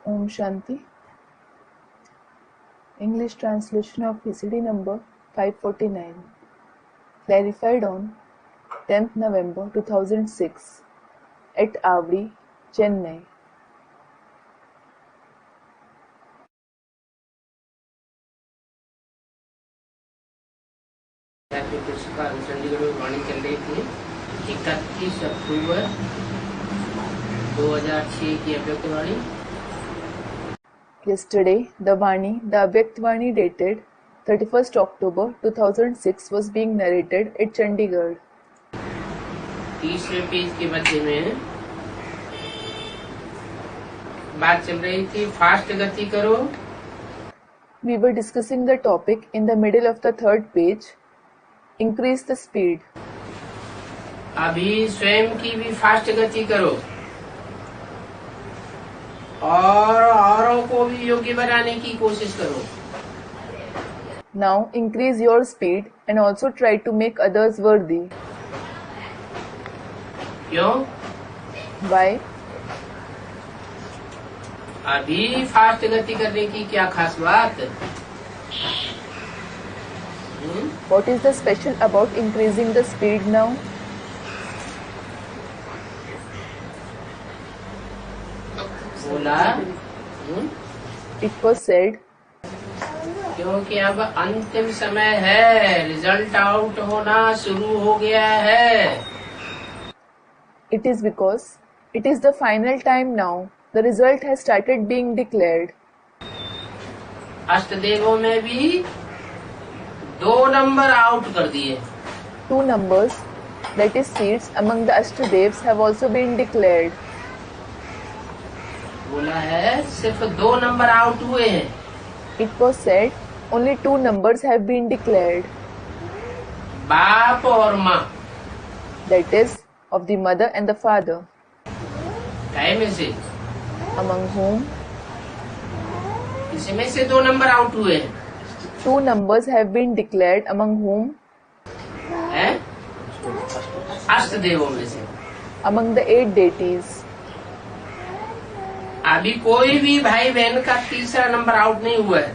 Om Shanti. English translation of PCD number 549. Clarified on 10th November 2006 at Avri, Chennai. Chandigarh में वाणी चल रही थी 31 अक्टूबर 2006 की अव्यक्तवाणी. Yesterday, the Avyaktvani dated 31st October 2006 was being narrated at Chandigarh. तीसरे page के मध्य में बात चल रही थी फास्ट गति करो. We were discussing the topic in the middle of the third page. Increase the speed. अभी स्वयं की भी फास्ट गति करो और औरों को भी योग्य बनाने की कोशिश करो. Now increase your speed and also try to make others worthy. क्यों? Why? अभी फास्ट गति करने की क्या खास बात? What is the special about increasing the speed now? बोला It was said, क्योंकि अब अंतिम समय है, रिजल्ट आउट होना शुरू हो गया है. it is because it is the final time now. The result has started being declared. अष्टदेवों में भी 2 नंबर आउट कर दिए. 2 numbers, that is seats among the Ashtadevs, have also been declared. बोला है सिर्फ 2 नंबर आउट हुए हैं. It was said only 2 numbers have been declared. बाप और माँ. That is of the mother and the father, time में से among whom इसमें से 2 नंबर आउट हुए हैं. 2 numbers have been declared, among whom हैं? अष्टदेवों में से. among the 8 deities. अभी कोई भी भाई बहन का तीसरा नंबर आउट नहीं हुआ है.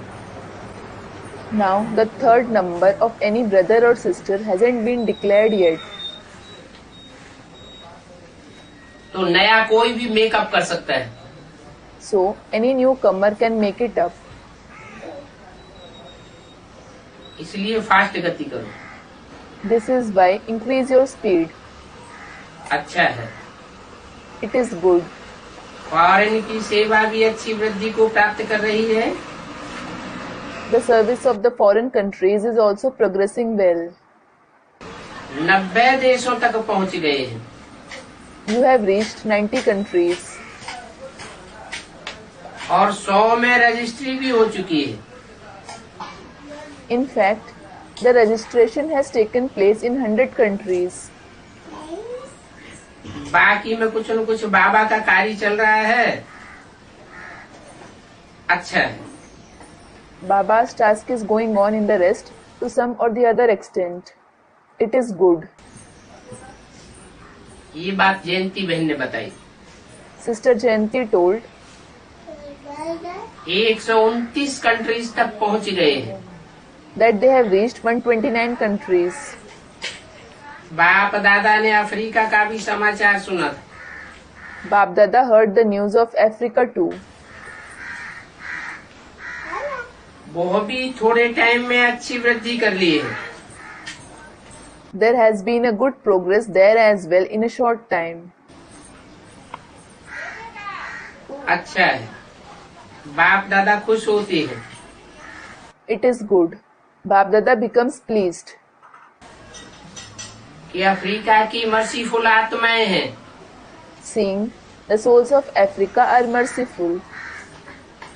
Now the third number of any brother or sister hasn't been declared yet. तो नया कोई भी मेकअप कर सकता है. So any newcomer can make it up. इसलिए फास्ट गति करो. This is why increase your speed. अच्छा है. It is good. फॉरेन की सेवा भी अच्छी वृद्धि को प्राप्त कर रही है. The service of the foreign countries is also progressing well. 90 देशों तक पहुंच गए हैं. You have reached 90 countries. और 100 में रजिस्ट्री भी हो चुकी है. In fact, the registration has taken place in 100 countries. बाकी में कुछ न कुछ बाबा का कार्य चल रहा है. अच्छा है. Baba's task is going on in the rest to some or the other extent. It is good. ये बात जयंती बहन ने बताई. Sister Jayanti told 129 कंट्रीज तक पहुंच गए हैं. that they have reached 129 countries. बाप दादा ने अफ्रीका का भी समाचार सुना था. Bap Dada heard the news of Africa too. वो भी थोड़े टाइम में अच्छी वृद्धि कर ली है. There has been a good progress there as well in a short time. अच्छा है. बाप दादा खुश होते हैं. It is good. Bap Dada becomes pleased कि अफ्रीका की मर्सीफुल आत्माएं हैं. seeing the souls of Africa are merciful.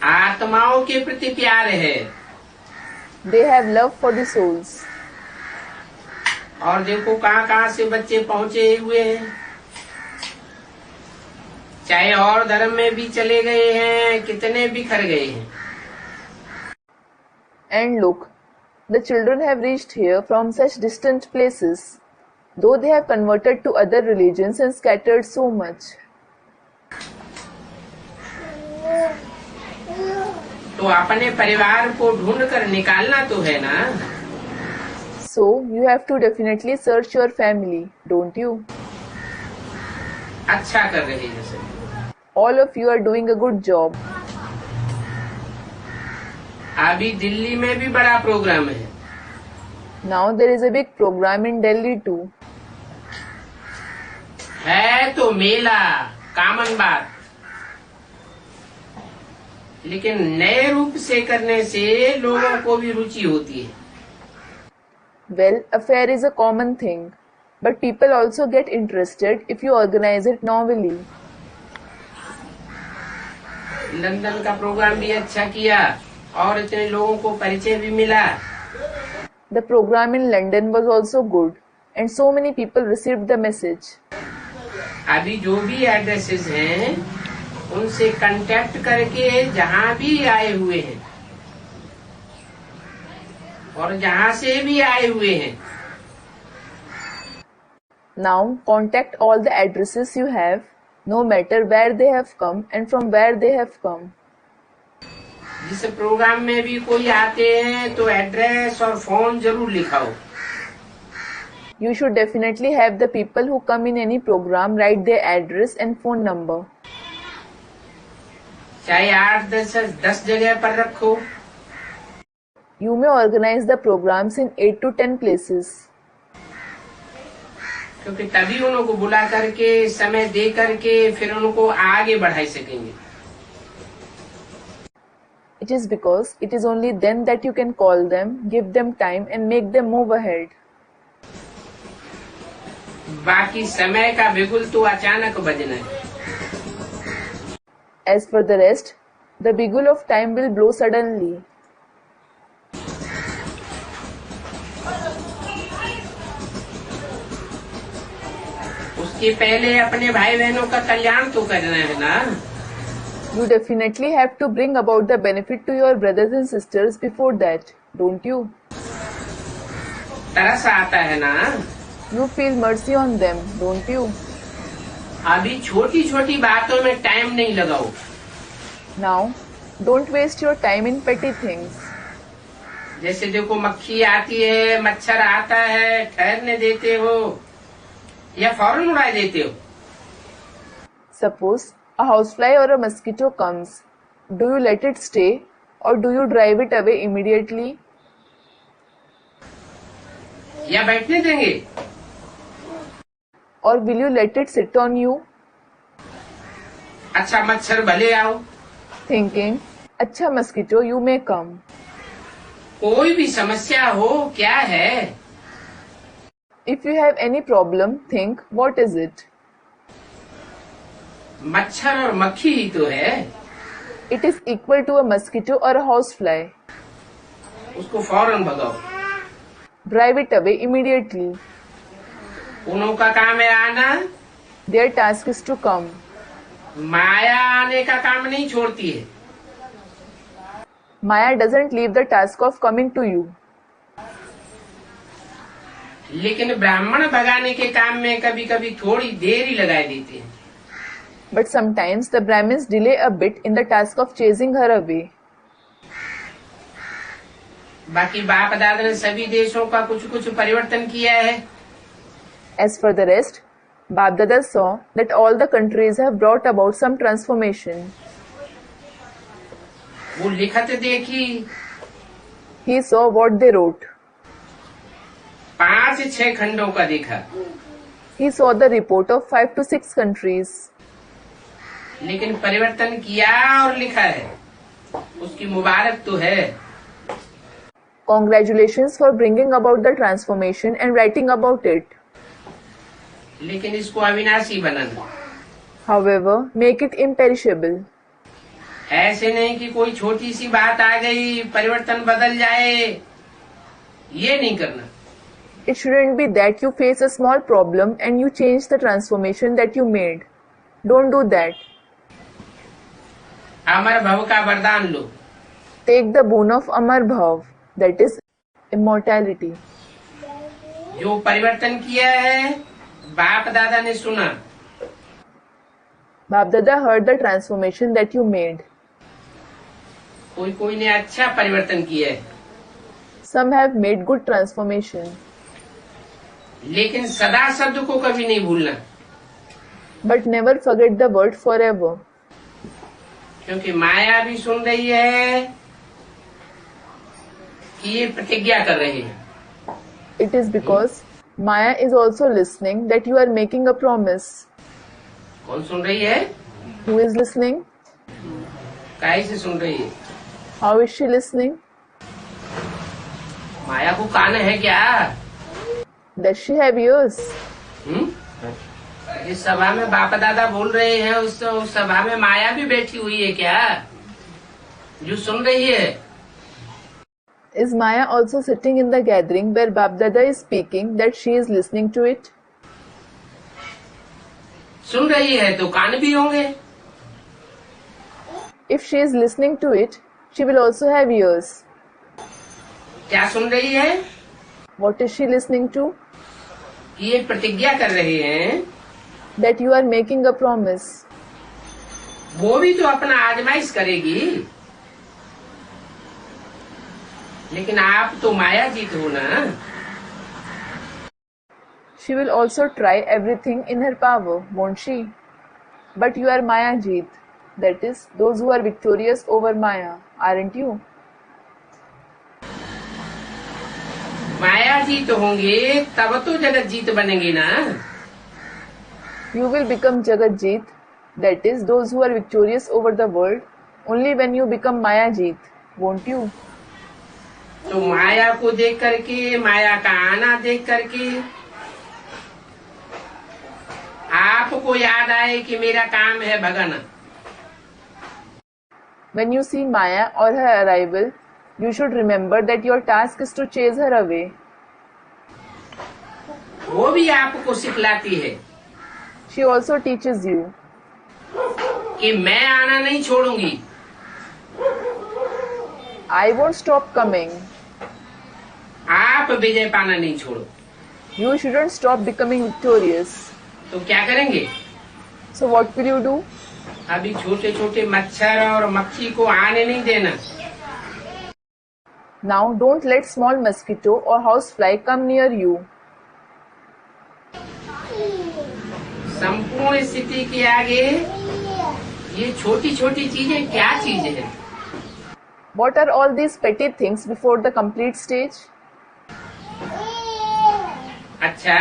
आत्माओं के प्रति प्यार है. They have love for the souls. और देखो कहाँ से बच्चे पहुंचे हुए हैं. चाहे और धर्म में भी चले गए हैं, कितने बिखर गए हैं. And look, the children have reached here from such distant places, though they have converted to other religions and scattered so much. तो अपने परिवार को ढूंढ कर निकालना तो है ना। So, you have to definitely search your family, don't you? अच्छा कर रहे हैं sir. All of you are doing a good job. अभी दिल्ली में भी बड़ा प्रोग्राम है। Now there is a big program in Delhi too. है तो मेला, कॉमन बात, लेकिन नए रूप से करने से लोगों को भी रुचि होती है। Well, a fair is a common thing, but people also get interested if you organize it novelly. London का प्रोग्राम भी अच्छा किया और इतने लोगों को परिचय भी मिला। The program in London was also good, and so many people received the message. अभी जो भी एड्रेसेस हैं उनसे कांटेक्ट करके जहाँ भी आए हुए हैं और जहाँ से भी आए हुए हैं, Now contact all the addresses you have, no matter where they have come and from where they have come. जिस प्रोग्राम में भी कोई आते हैं तो एड्रेस और फोन जरूर लिखाओ। You should definitely have the people who come in any program write their address and phone number. चाहे 8-10 जगह पर रखो। You may organize the programs in 8 to 10 places. क्योंकि तभी उनको बुला करके समय दे करके फिर उनको आगे बढ़ा सकेंगे। It is because it is only then that you can call them, give them time and make them move ahead. बाकी समय का बिगुल तो अचानक बजना है। As for the rest, the bugle of time will blow suddenly. उसके पहले अपने भाई बहनों का कल्याण तो करना है ना। You definitely have to bring about the benefit to your brothers and sisters before that, don't you? तरस आता है ना। You feel mercy on them, don't you? अभी छोटी छोटी बातों में टाइम नहीं लगाओ। Now, don't waste your time in petty things. जैसे देखो मक्खी आती है, मच्छर आता है, ठहरने देते हो या फौरन उड़ा देते हो? Suppose a housefly or a mosquito comes. Do you let it stay or do you drive it away immediately? या बैठने देंगे? Or will you let it sit on you? अच्छा मच्छर भले आओ। Thinking, अच्छा mosquito, you may come. कोई भी समस्या हो, क्या है? If you have any problem, think, what is it? मच्छर और मक्खी ही तो है। It is equal to a mosquito or a housefly. उसको फौरन भगाओ। Drive it away immediately. उन्हों का काम है आना। Their task is to come. माया आने का काम नहीं छोड़ती है। Maya doesn't leave the task of coming to you. लेकिन ब्राह्मण भगाने के काम में कभी कभी थोड़ी देर ही लगा देते हैं। But sometimes the Brahmins delay a bit in the task of chasing her away. बाकी बाप दादा ने सभी देशों का कुछ कुछ परिवर्तन किया है। As for the rest, Bap Dada saw that all the countries have brought about some transformation. वो लिखत देखी। He saw what they wrote. 5-6 खंडों का देखा। He saw the report of 5 to 6 countries. लेकिन परिवर्तन किया और लिखा है, उसकी मुबारक तो है। Congratulations for bringing about the transformation and writing about it. लेकिन इसको अविनाशी बनाना। However, make it imperishable. ऐसे नहीं कि कोई छोटी सी बात आ गई परिवर्तन बदल जाए, ये नहीं करना। It shouldn't be that you face a small problem and you change the transformation that you made. Don't do that. अमर भव का वरदान लो। Take the boon of Amar Bhav, that is immortality. जो परिवर्तन किया है बाप दादा ने सुना। Bap Dada heard the transformation that you made. कोई कोई ने अच्छा परिवर्तन किया है, Some have made good transformation, लेकिन सदा शब्द को कभी नहीं भूलना, but never forget the word forever. क्योंकि माया भी सुन रही है कि ये प्रतिज्ञा कर रहे हैं। It is because Maya is also listening that you are making a promise. कौन सुन रही है? Who is listening? काहे से सुन रही है? How is she listening? माया को कान है क्या? Does she have ears? इस सभा में बाप दादा बोल रहे हैं, उस सभा में माया भी बैठी हुई है क्या, जो सुन रही है? Is Maya also sitting in the gathering where Bap Dada is speaking that she is listening to it? सुन रही है तो कान भी होंगे। If she is listening to it, she will also have ears. क्या सुन रही है? What is she listening to? कि ये प्रतिज्ञा कर रहे हैं, That you are making a promise. वो भी तो अपना आजमाइश करेगी, लेकिन आप तो माया जीत हो ना। She will also try everything in her power, won't she? But you are Maya Jeet, that is, those who are victorious over Maya, aren't you? माया जीत होंगे तब तो जगत जीत बनेंगे ना। You will become Jagat Jeet, that is, those who are victorious over the world, only when you become Maya Jeet, won't you? तो माया को देख करके, माया का आना देख करके आपको याद आए कि मेरा काम है भगाना। When you see Maya or her arrival, you should remember that your task is to chase her away. वो भी आपको सिखलाती है She also teaches you कि मैं आना नहीं छोड़ूंगी। I won't stop coming. आप विजय पाना नहीं छोड़ो। You shouldn't stop becoming victorious. तो क्या करेंगे? So what will you do? अभी छोटे छोटे मच्छर और मक्खी को आने नहीं देना। Now don't let small mosquito or housefly come near you. संपूर्ण स्थिति के आगे ये छोटी छोटी चीजें क्या चीजें हैं? What are all these petty things before the complete stage? अच्छा,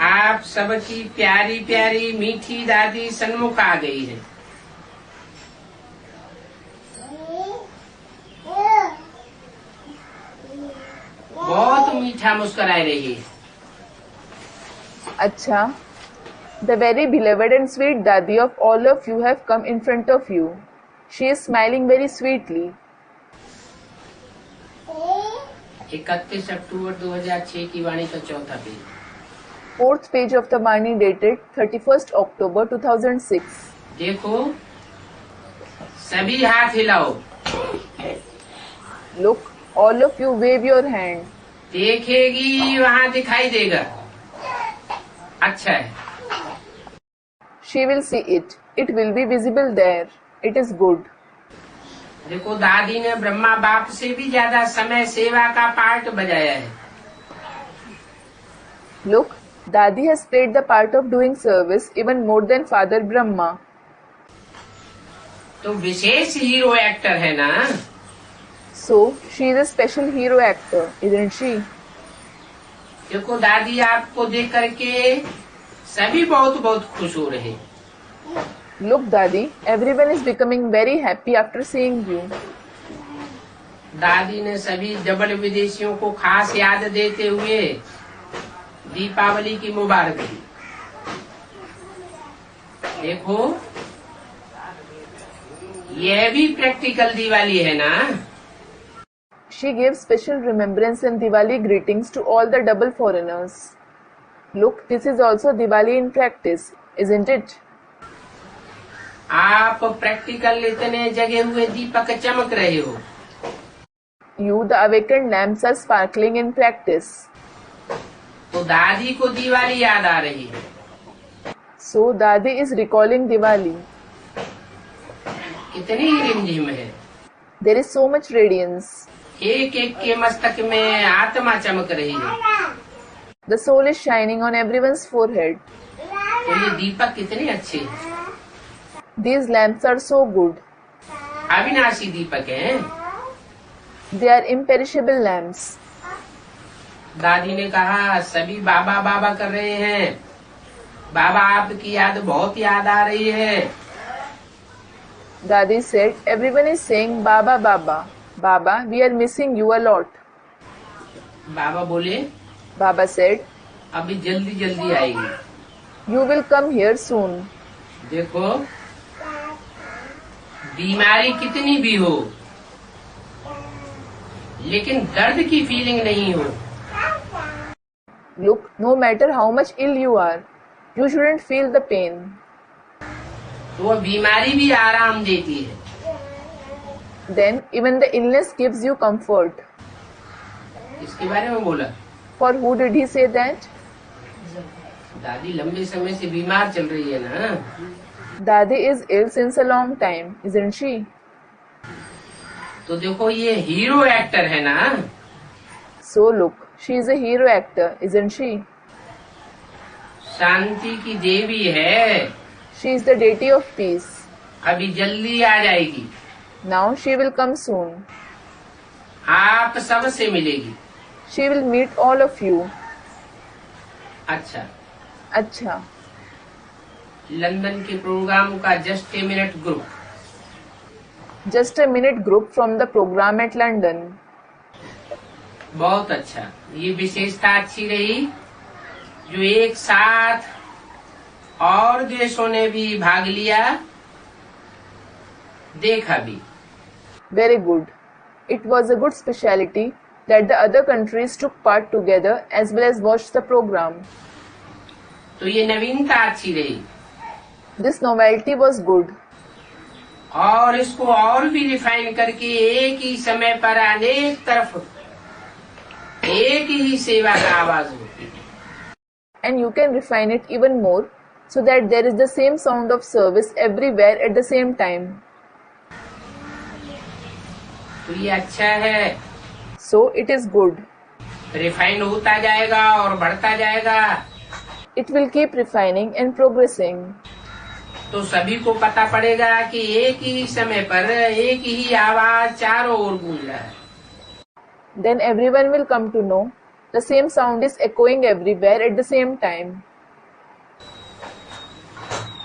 आप सबकी प्यारी प्यारी मीठी दादी सन्मुख आ गई है। बहुत मीठा मुस्कुरा रही है। Acha, the very beloved and sweet Dadi of all of you have come in front of you. She is smiling very sweetly. 31 अक्टूबर 2006 की वाणी का चौथा page. Fourth page of the Bani dated 31st October 2006. देखो, सभी हाथ हिलाओ। Look, all of you wave your hand. देखेगी वहाँ दिखाई देगा। अच्छा है। She will see it. It will be visible there. It is good. देखो, दादी ने ब्रह्मा बाप से भी ज्यादा समय सेवा का पार्ट बजाया है। Look, Dadi has played the part of doing service even more than Father Brahma. तो विशेष हीरो एक्टर है ना। So, she is a special hero actor, isn't she? देखो, दादी आपको देख करके सभी बहुत बहुत खुश हो रहे। Look, Dadi, everyone is becoming very happy after seeing you. दादी ने सभी डबल विदेशियों को खास याद देते हुए दीपावली की मुबारक दी। देखो, यह भी प्रैक्टिकल दिवाली है ना। She gave special remembrance and Diwali greetings to all the double foreigners. Look, this is also Diwali in practice, isn't it? आप प्रैक्टिकल इतने जगे हुए दीपक चमक रहे हो। You, the awakened lamps, are sparkling in practice. तो दादी को दिवाली याद आ रही है। So, Dadi is recalling Diwali. कितनी रिमझिम है। There is so much radiance. एक एक के मस्तक में आत्मा चमक रही है। The soul is shining on everyone's forehead. तो ये दीपक कितने अच्छे हैं। These lamps are so good. अविनाशी दीपक हैं। They are imperishable lamps. दादी ने कहा सभी बाबा बाबा कर रहे हैं, बाबा आपकी याद बहुत याद आ रही है। Dadi said, everyone is saying Baba Baba. Baba, we are missing you a lot. बाबा बोले Baba said, अभी जल्दी जल्दी आएगी। you will come here soon. देखो बीमारी कितनी भी हो लेकिन दर्द की फीलिंग नहीं हो। Look, no matter how much ill you are, you shouldn't feel the pain. तो वह बीमारी भी आराम देती है। Then even the illness gives you comfort. इसके बारे में बोला। For who did he say that? दादी लंबे समय से बीमार चल रही है ना। Dadi is ill since a long time, isn't she? तो देखो ये हीरो एक्टर है ना। So look, she is a hero actor, isn't she? शांति की देवी है। She is the deity of peace. अभी जल्दी आ जाएगी। Now she will come soon. आप सब से मिलेगी। She will meet all of you. अच्छा, अच्छा, लंदन के प्रोग्राम का just a minute group. just a minute group from the program at London. बहुत अच्छा, ये विशेषता अच्छी रही जो एक साथ और देशों ने भी भाग लिया, देखा भी। Very good. It was a good speciality that the other countries took part together as well as watched the program. तो ये नवीनता अच्छी रही This novelty was good. और इसको और भी रिफाइन करके एक ही समय पर अनेक तरफ एक ही सेवा का आवाज हो। And you can refine it even more so that there is the same sound of service everywhere at the same time. तो ये अच्छा है। So it is good. Refine होता जाएगा और बढ़ता जाएगा। It will keep refining and progressing. तो सभी को पता पड़ेगा कि एक ही समय पर एक ही आवाज चारों ओर गूंज रहा है। Then everyone will come to know the same sound is echoing everywhere at the same time.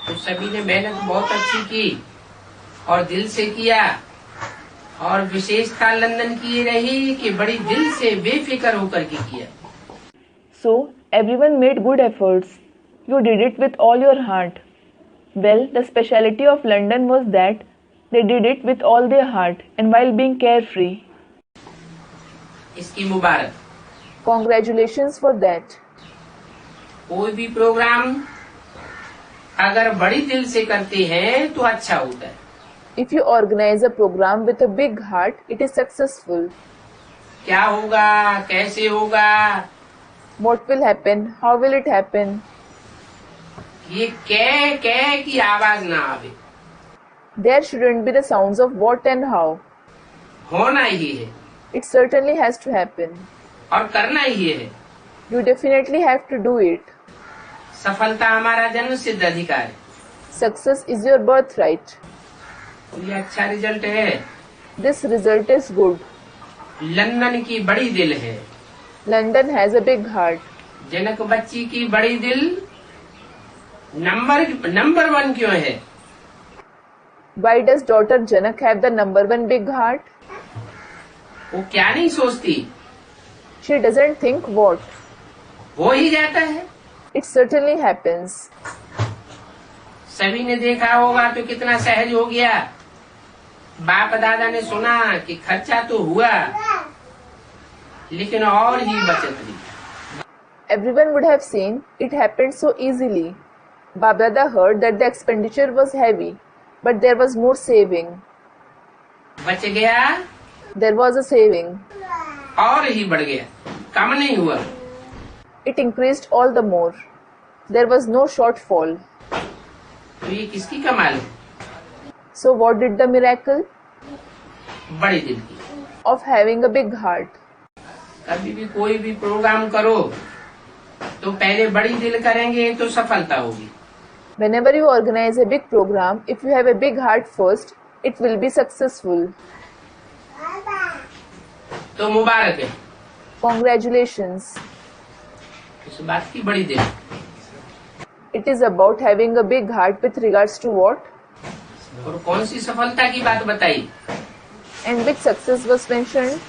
तो सभी ने मेहनत बहुत अच्छी की और दिल से किया और विशेषता लंदन की ये रही कि बड़ी दिल से बेफिक्र होकर के किया। So everyone made good efforts. You did it with all your heart. Well, the speciality of London was that they did it with all their heart and while being carefree. इसकी मुबारक। Congratulations for that. कोई भी programme अगर बड़ी दिल से करते हैं तो अच्छा होता है। If you organize a program with a big heart, it is successful. क्या होगा, कैसे होगा, What will happen? How will it happen? ये कह की आवाज ना आवे। There shouldn't be the sounds of what and how. होना ही है It certainly has to happen. और करना ही है। You definitely have to do it. सफलता हमारा जन्म सिद्ध अधिकार है। Success is your birthright. ये अच्छा रिजल्ट है। This result is good. London की बड़ी दिल है। London has a big heart. जनक बच्ची की बड़ी दिल नंबर 1 क्यों है? Why does daughter Janak have the number 1 big heart? वो क्या नहीं सोचती, She doesn't think what. हो ही जाता है। It certainly happens. सभी ने देखा होगा तो कितना सहज हो गया। बाप दादा ने सुना कि खर्चा तो हुआ लेकिन और ही बचत हुई। Everyone would have seen it happened so easily. Babdada heard that the expenditure was heavy, but there was more saving. बच गया There was a saving. और ही बढ़ गया, कम नहीं हुआ। It increased all the more. There was no shortfall. तो ये किसकी कमाल है? So what did the miracle? बड़े दिल की। of having a big heart. कभी भी कोई भी प्रोग्राम करो तो पहले बड़ी दिल करेंगे तो सफलता होगी। Whenever you organize a big program, if you have a big heart first, it will be successful. तो मुबारक है Congratulations. इस बात की बड़ी दिल। It is about having a big heart with regards to what? और कौन सी सफलता की बात बताई? And which success was mentioned?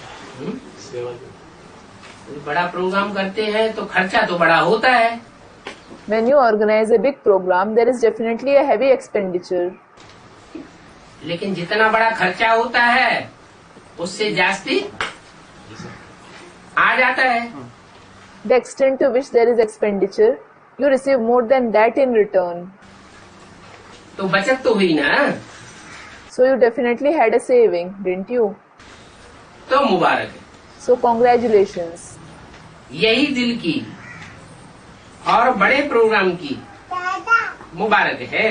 बड़ा प्रोग्राम करते हैं तो खर्चा तो बड़ा होता है। When you organize a big program, there is definitely a heavy expenditure. लेकिन जितना बड़ा खर्चा होता है उससे जास्ती आ जाता है। The extent to which there is expenditure, you receive more than that in return. तो बचत तो हुई ना। So you definitely had a saving, didn't you? तो मुबारक है। So congratulations. यही दिल की और बड़े प्रोग्राम की मुबारक है।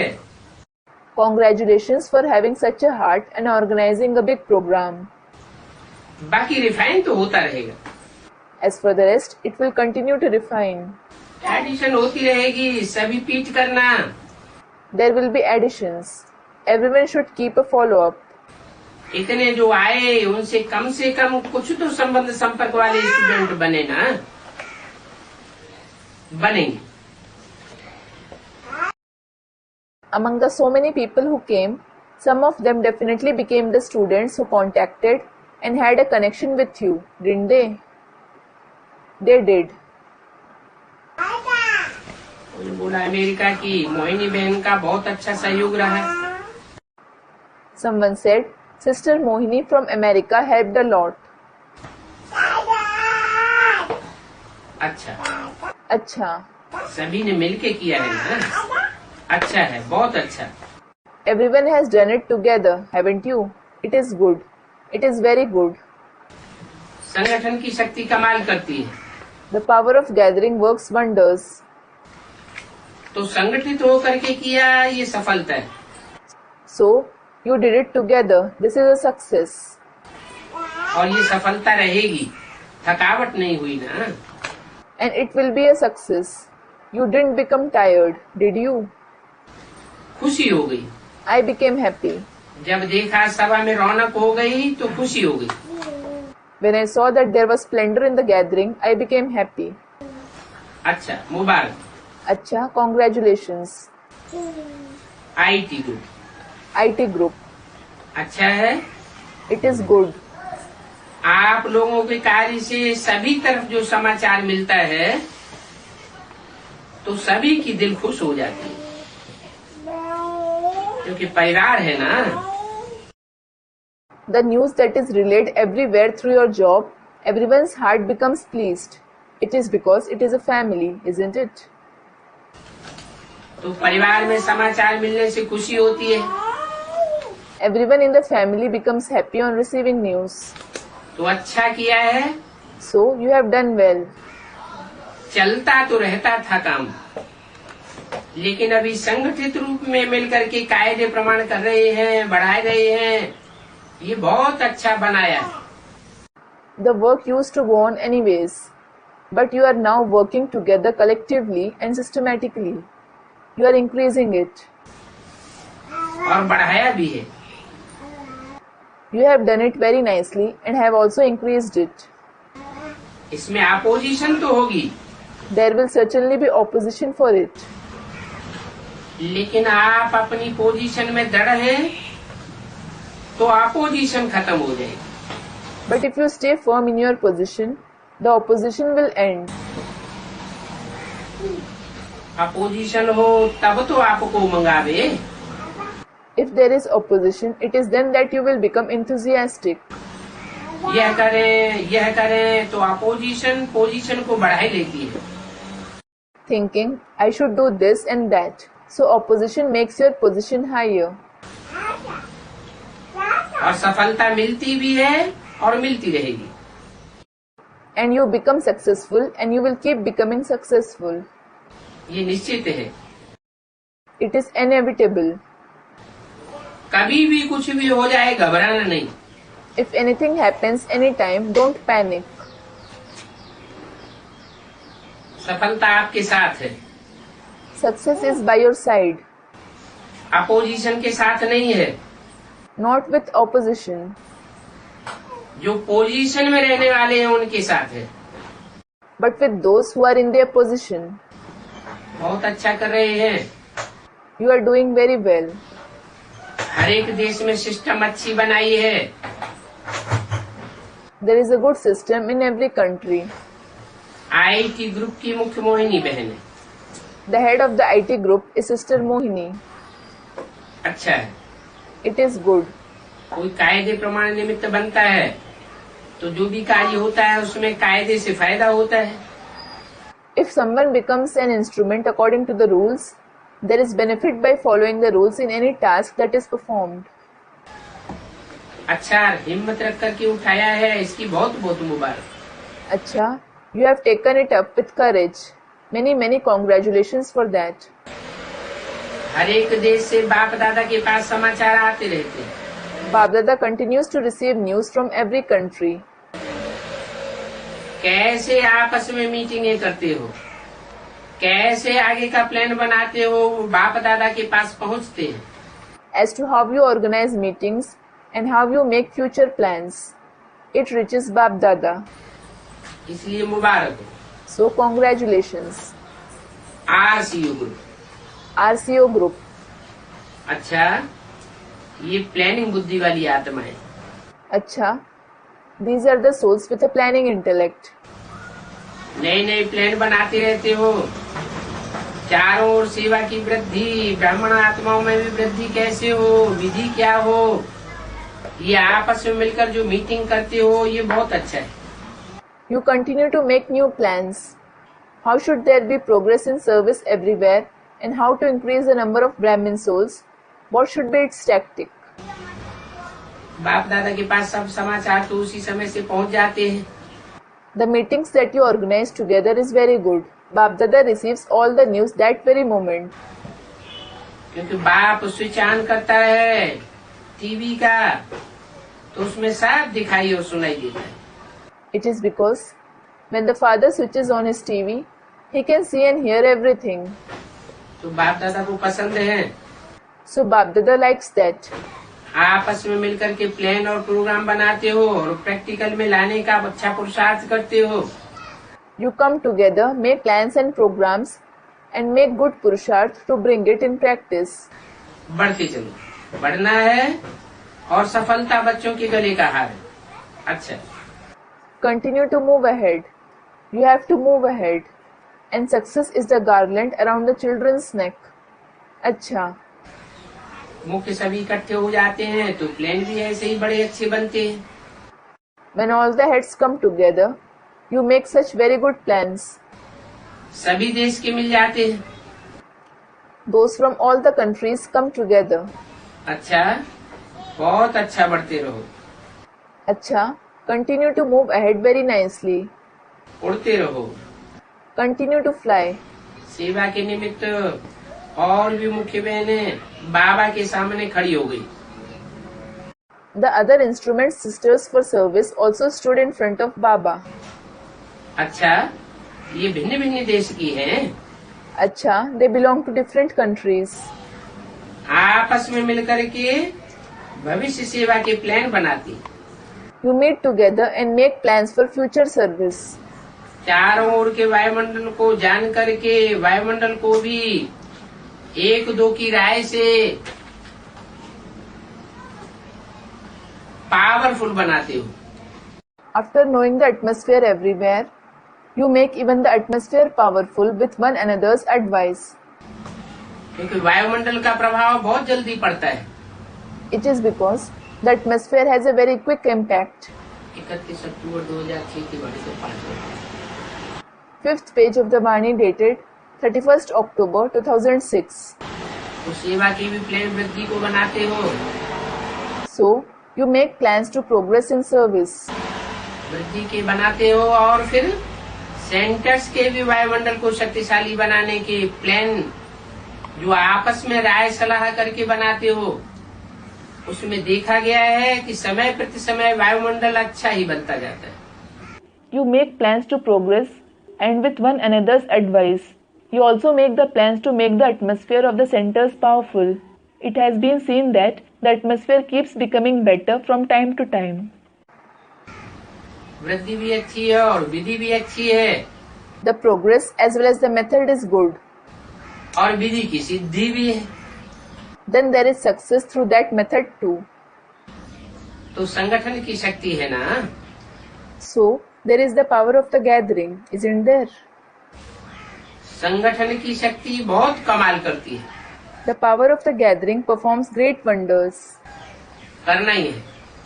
Congratulations for having such a heart and organizing a big program. बाकी रिफाइन तो होता रहेगा। As for the rest, it will continue to refine. Addition होती रहेगी, सभी पीट करना। There will be additions. Everyone should keep a follow-up. इतने जो आए उनसे कम से कम कुछ तो संबंध संपर्क वाले स्टूडेंट बने ना, बनेंगे। Among the so many people who came, some of them definitely became the students who contacted and had a connection with you, didn't they? They did. उन्होंने बोला अमेरिका की मोहिनी बहन का बहुत अच्छा सहयोग रहा। Someone said, Sister Mohini from America helped a lot. अच्छा, सभी ने मिलके किया है ना। अच्छा है, बहुत अच्छा। Everyone has done it together, haven't you? It is good. It is very good. संगठन की शक्ति कमाल करती है। The power of gathering works wonders. तो संगठित होकर के किया, ये सफलता है। So, you did it together. This is a success. और ये सफलता रहेगी, थकावट नहीं हुई ना। And it will be a success. You didn't become tired, did you? खुशी हो गई। I became happy. जब देखा सभा में रौनक हो गई तो खुशी हो गई। When I saw that there was splendor in the gathering, I became happy. अच्छा, मुबारक। अच्छा, congratulations. IT group. IT group. अच्छा है। It is good. आप लोगों के कार्य से सभी तरफ जो समाचार मिलता है तो सभी की दिल खुश हो जाती है, क्योंकि परिवार है ना। The news that is relayed everywhere through your job, everyone's heart becomes pleased. It is because it is a family, isn't it? तो परिवार में समाचार मिलने से खुशी होती है। Everyone in the family becomes happy on receiving news. तो अच्छा किया है। So, you have done well. चलता तो रहता था काम, लेकिन अभी संगठित रूप में मिलकर के कायदे प्रमाण कर रहे हैं, बढ़ाए गए हैं, ये बहुत अच्छा बनाया। The work used to go on anyways, but you are now working together collectively and systematically. You are increasing it. और बढ़ाया भी है। You have done it very nicely and have also increased it. इसमें opposition तो होगी, There will certainly be opposition for it. लेकिन आप अपनी पोजीशन में दृढ़ हैं तो अपोजिशन खत्म हो जाएगी। But if you stay firm in your position, the opposition will end. Opposition हो तब तो आपको मंगावे। If there is opposition, it is then that you will become enthusiastic. यह करें तो अपोजिशन पोजीशन को बढ़ाई लेती है। Thinking, I should do this and that. So opposition makes your position higher. और सफलता मिलती भी है और मिलती रहेगी। And you become successful and you will keep becoming successful. ये निश्चित है। It is inevitable. कभी भी कुछ भी हो जाए घबराना नहीं। If anything happens anytime, don't panic. सफलता आपके साथ है, Success is by your side, opposition के साथ नहीं है। not with opposition. जो पोजीशन में रहने वाले हैं उनके साथ है। But with those who are in their position. बहुत अच्छा कर रहे हैं। You are doing very well. हर एक देश में सिस्टम अच्छी बनाई है। There is a good system in every country. IT group की मुख्य मोहिनी बहन है। The head of the IT group is Sister Mohini. अच्छा है। It is good. कोई कायदे प्रमाण निमित्त बनता है तो जो भी कार्य होता है उसमें कायदे से फायदा होता है। If someone becomes an instrument according to the rules, there is benefit by following the rules in any task that is performed. अच्छा, हिम्मत रख करके उठाया है, इसकी बहुत बहुत मुबारक। अच्छा, you have taken it up with courage. Many congratulations for that. हर एक देश से बाप दादा के पास समाचार आते रहते हैं। Bap Dada continues to receive news from every country. कैसे आपस में मीटिंगें करते हो, कैसे आगे का प्लान बनाते हो, वो बाप दादा के पास पहुंचते हैं। As to how you organize meetings and how you make future plans, it reaches Bap Dada. इसलिए मुबारक हो। So congratulations. RCU group. RCO group. अच्छा, ये प्लानिंग बुद्धि वाली आत्मा है। अच्छा, these are the souls with a planning intellect. नए नए प्लान बनाते रहते हो, चारों ओर सेवा की वृद्धि, ब्राह्मण आत्माओं में भी वृद्धि कैसे हो, विधि क्या हो, ये आपस में मिलकर जो मीटिंग करते हो ये बहुत अच्छा है। You continue to make new plans. How should there be progress in service everywhere and how to increase the number of Brahmin souls? What should be its tactic? बाप दादा के पास सब समाचार तो उसी समय से पहुंच जाते हैं। The meetings that you organize together is very good. Bap Dada receives all the news that very moment. क्योंकि बाप स्विच ऑन करता है टीवी का तो उसमें सब दिखाई और सुनाई देता है। It is because when the father switches on his TV, he can see and hear everything. तो बाप दादा को पसंद है। So Bap Dada likes that. आपस में मिलकर के प्लान और प्रोग्राम बनाते हो और प्रैक्टिकल में लाने का अच्छा पुरुषार्थ करते हो। You come together, make plans and programs, and make good purusharth to bring it in practice. बढ़ते चलो, बढ़ना है और सफलता बच्चों के गले का हार है। अच्छा, Continue to move ahead. You have to move ahead. And success is the garland around the children's neck. अच्छा, मुख्य सभी इकट्ठे हो जाते हैं तो प्लान भी ऐसे ही बड़े अच्छे बनते हैं। when all the heads come together, you make such very good plans. सभी देश के मिल जाते हैं। Those from all the countries come together. अच्छा, बहुत अच्छा, बढ़ते रहो। अच्छा, continue to move ahead very nicely. उड़ते रहो। Continue to fly. सेवा के निमित्त और भी मुख्य बहनें बाबा के सामने खड़ी हो गई। The other instrument sisters for service also stood in front of Baba. अच्छा, ये भिन्न भिन्न देश की हैं। अच्छा, they belong to different countries. आपस में मिलकर के भविष्य सेवा के प्लान बनाती। You meet together and make plans for future service. चारों ओर के वायुमंडल को जान करके वायुमंडल को भी एक दो की राय से पावरफुल बनाते हो। After knowing the atmosphere everywhere, you make even the atmosphere powerful with one another's advice. क्योंकि वायुमंडल का प्रभाव बहुत जल्दी पड़ता है। It is because the atmosphere has a very quick impact. 31 अक्टूबर 2006 की घड़ी से 5 Fifth page of the Bani dated 31st October 2006. तो सेवा की भी प्लान वृद्धि को बनाते हो। So, you make plans to progress in service. वृद्धि के बनाते हो और फिर सेंटर्स के भी वायुमंडल को शक्तिशाली बनाने के प्लान जो आपस में राय सलाह करके बनाते हो। उसमें देखा गया है कि समय प्रति समय वायुमंडल अच्छा ही बनता जाता है. You make plans to progress, and with one another's advice, you also make the plans to make the atmosphere of the centers powerful. It has been seen that the atmosphere keeps becoming better from time to time. वृद्धि भी अच्छी है और विधि भी अच्छी है. The progress as well as the method is good. और विधि की सिद्धि भी है. Then there is success through that method too. तो संगठन की शक्ति है ना. So there is the power of the gathering, isn't there? संगठन की शक्ति बहुत कमाल करती है. The power of the gathering performs great wonders. करना ही है.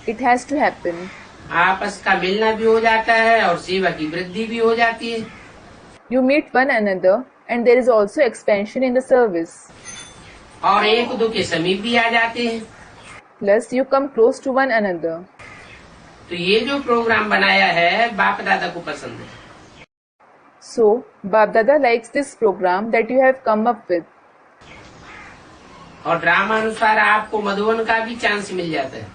It has to happen. आपस का मिलना भी हो जाता है और सेवा की वृद्धि भी हो जाती है. You meet one another and there is also expansion in the service. और एक दो के समीप भी आ जाते हैं. Plus you come close to one another. तो ये जो प्रोग्राम बनाया है बाप दादा को पसंद है. So Bap Dada likes this program that you have come up with. और ड्रामा अनुसार आपको मधुबन का भी चांस मिल जाता है.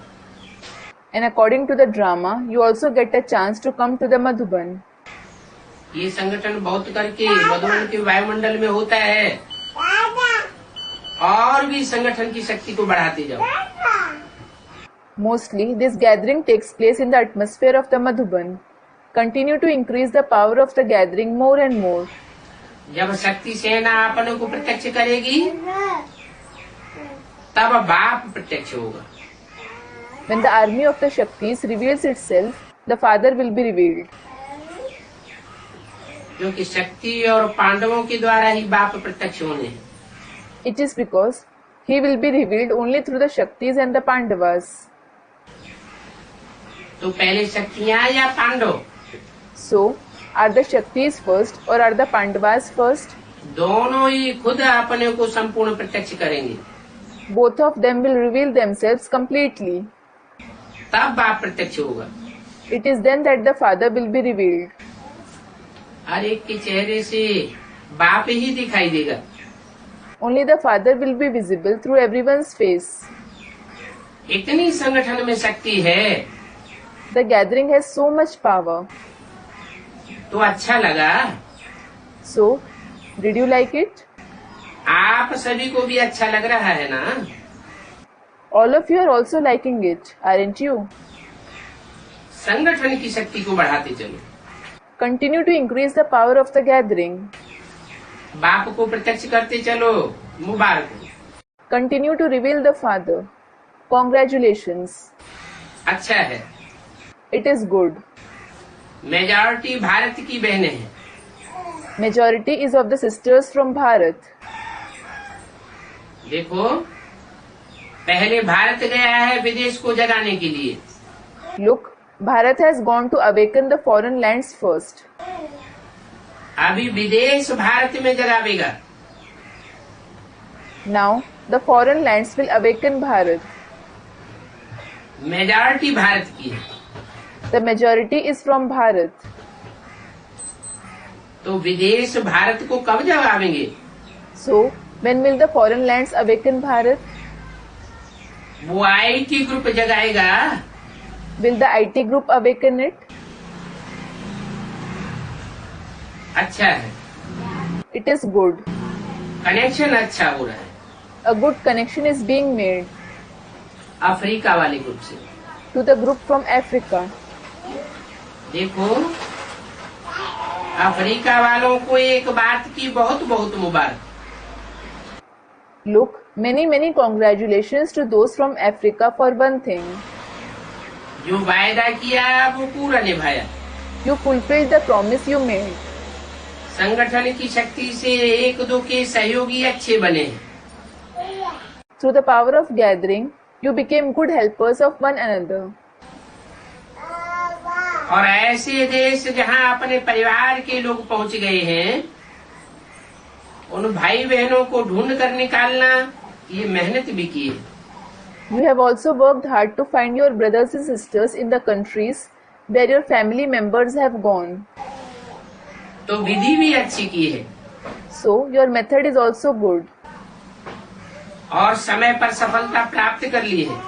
And according to the drama, you also get a chance to come to the Madhuban. ये संगठन बहुत करके मधुबन के वायुमंडल में होता है. और भी संगठन की शक्ति को बढ़ाते जाओ. Mostly, this gathering takes place in the atmosphere of the Madhuban. Continue to increase the power of the gathering more and more. जब शक्ति सेना अपने को प्रत्यक्ष करेगी तब बाप प्रत्यक्ष होगा. When the army of the Shaktis reveals itself, the Father will be revealed. क्योंकि शक्ति और पांडवों के द्वारा ही बाप प्रत्यक्ष होने हैं. It is because he will be revealed only through the Shaktis and the Pandavas. तो पहले शक्तियाँ या Pandav? So, are the Shaktis first or are the Pandavas first? दोनों ही खुद अपने को संपूर्ण प्रत्यक्ष करेंगे. Both of them will reveal themselves completely. तब बाप प्रत्यक्ष होगा. It is then that the Father will be revealed. हर एक के चेहरे से बाप ही दिखाई देगा. Only the Father will be visible through everyone's face. इतनी संगठन में शक्ति है. The gathering has so much power. तो अच्छा लगा. So, did you like it? आप सभी को भी अच्छा लग रहा है ना? All of you are also liking it, aren't you? संगठन की शक्ति को बढ़ाते चलो. Continue to increase the power of the gathering. बाप को प्रत्यक्ष करते चलो. मुबारक हो. Continue to reveal the Father. Congratulations. अच्छा है. It is good. Majority Bharat की बहनें हैं. Majority is of the sisters from Bharat. देखो, पहले भारत गया है विदेश को जगाने के लिए. Look, Bharat has gone to awaken the foreign lands first. अभी विदेश भारत में जगावेगा. Now, the foreign lands will awaken Bharat. Majority Bharat की है. The majority is from Bharat. तो विदेश भारत को कब जगावेंगे? So, when will the foreign lands awaken Bharat? वो IT ग्रुप जगाएगा. Will the IT group awaken it? अच्छा है. It is good. कनेक्शन अच्छा हो रहा है. A good connection is being made Africa वाले ग्रुप से. to the group from Africa. देखो, अफ्रीका वालों को एक बात की बहुत बहुत मुबारक. Look, many congratulations to those from Africa for one thing. जो वायदा किया वो पूरा निभाया. You fulfilled the promise you made. संगठन की शक्ति से एक दो के सहयोगी अच्छे बने. Through the power of gathering, you became good helpers of one another. और ऐसे देश जहां अपने परिवार के लोग पहुंच गए हैं, उन भाई बहनों को ढूंढ कर निकालना, ये मेहनत भी की है. You have also worked hard to find your brothers and sisters in the countries where your family members have gone. तो विधि भी अच्छी की है. So, your method is also good. और समय पर सफलता प्राप्त कर ली है.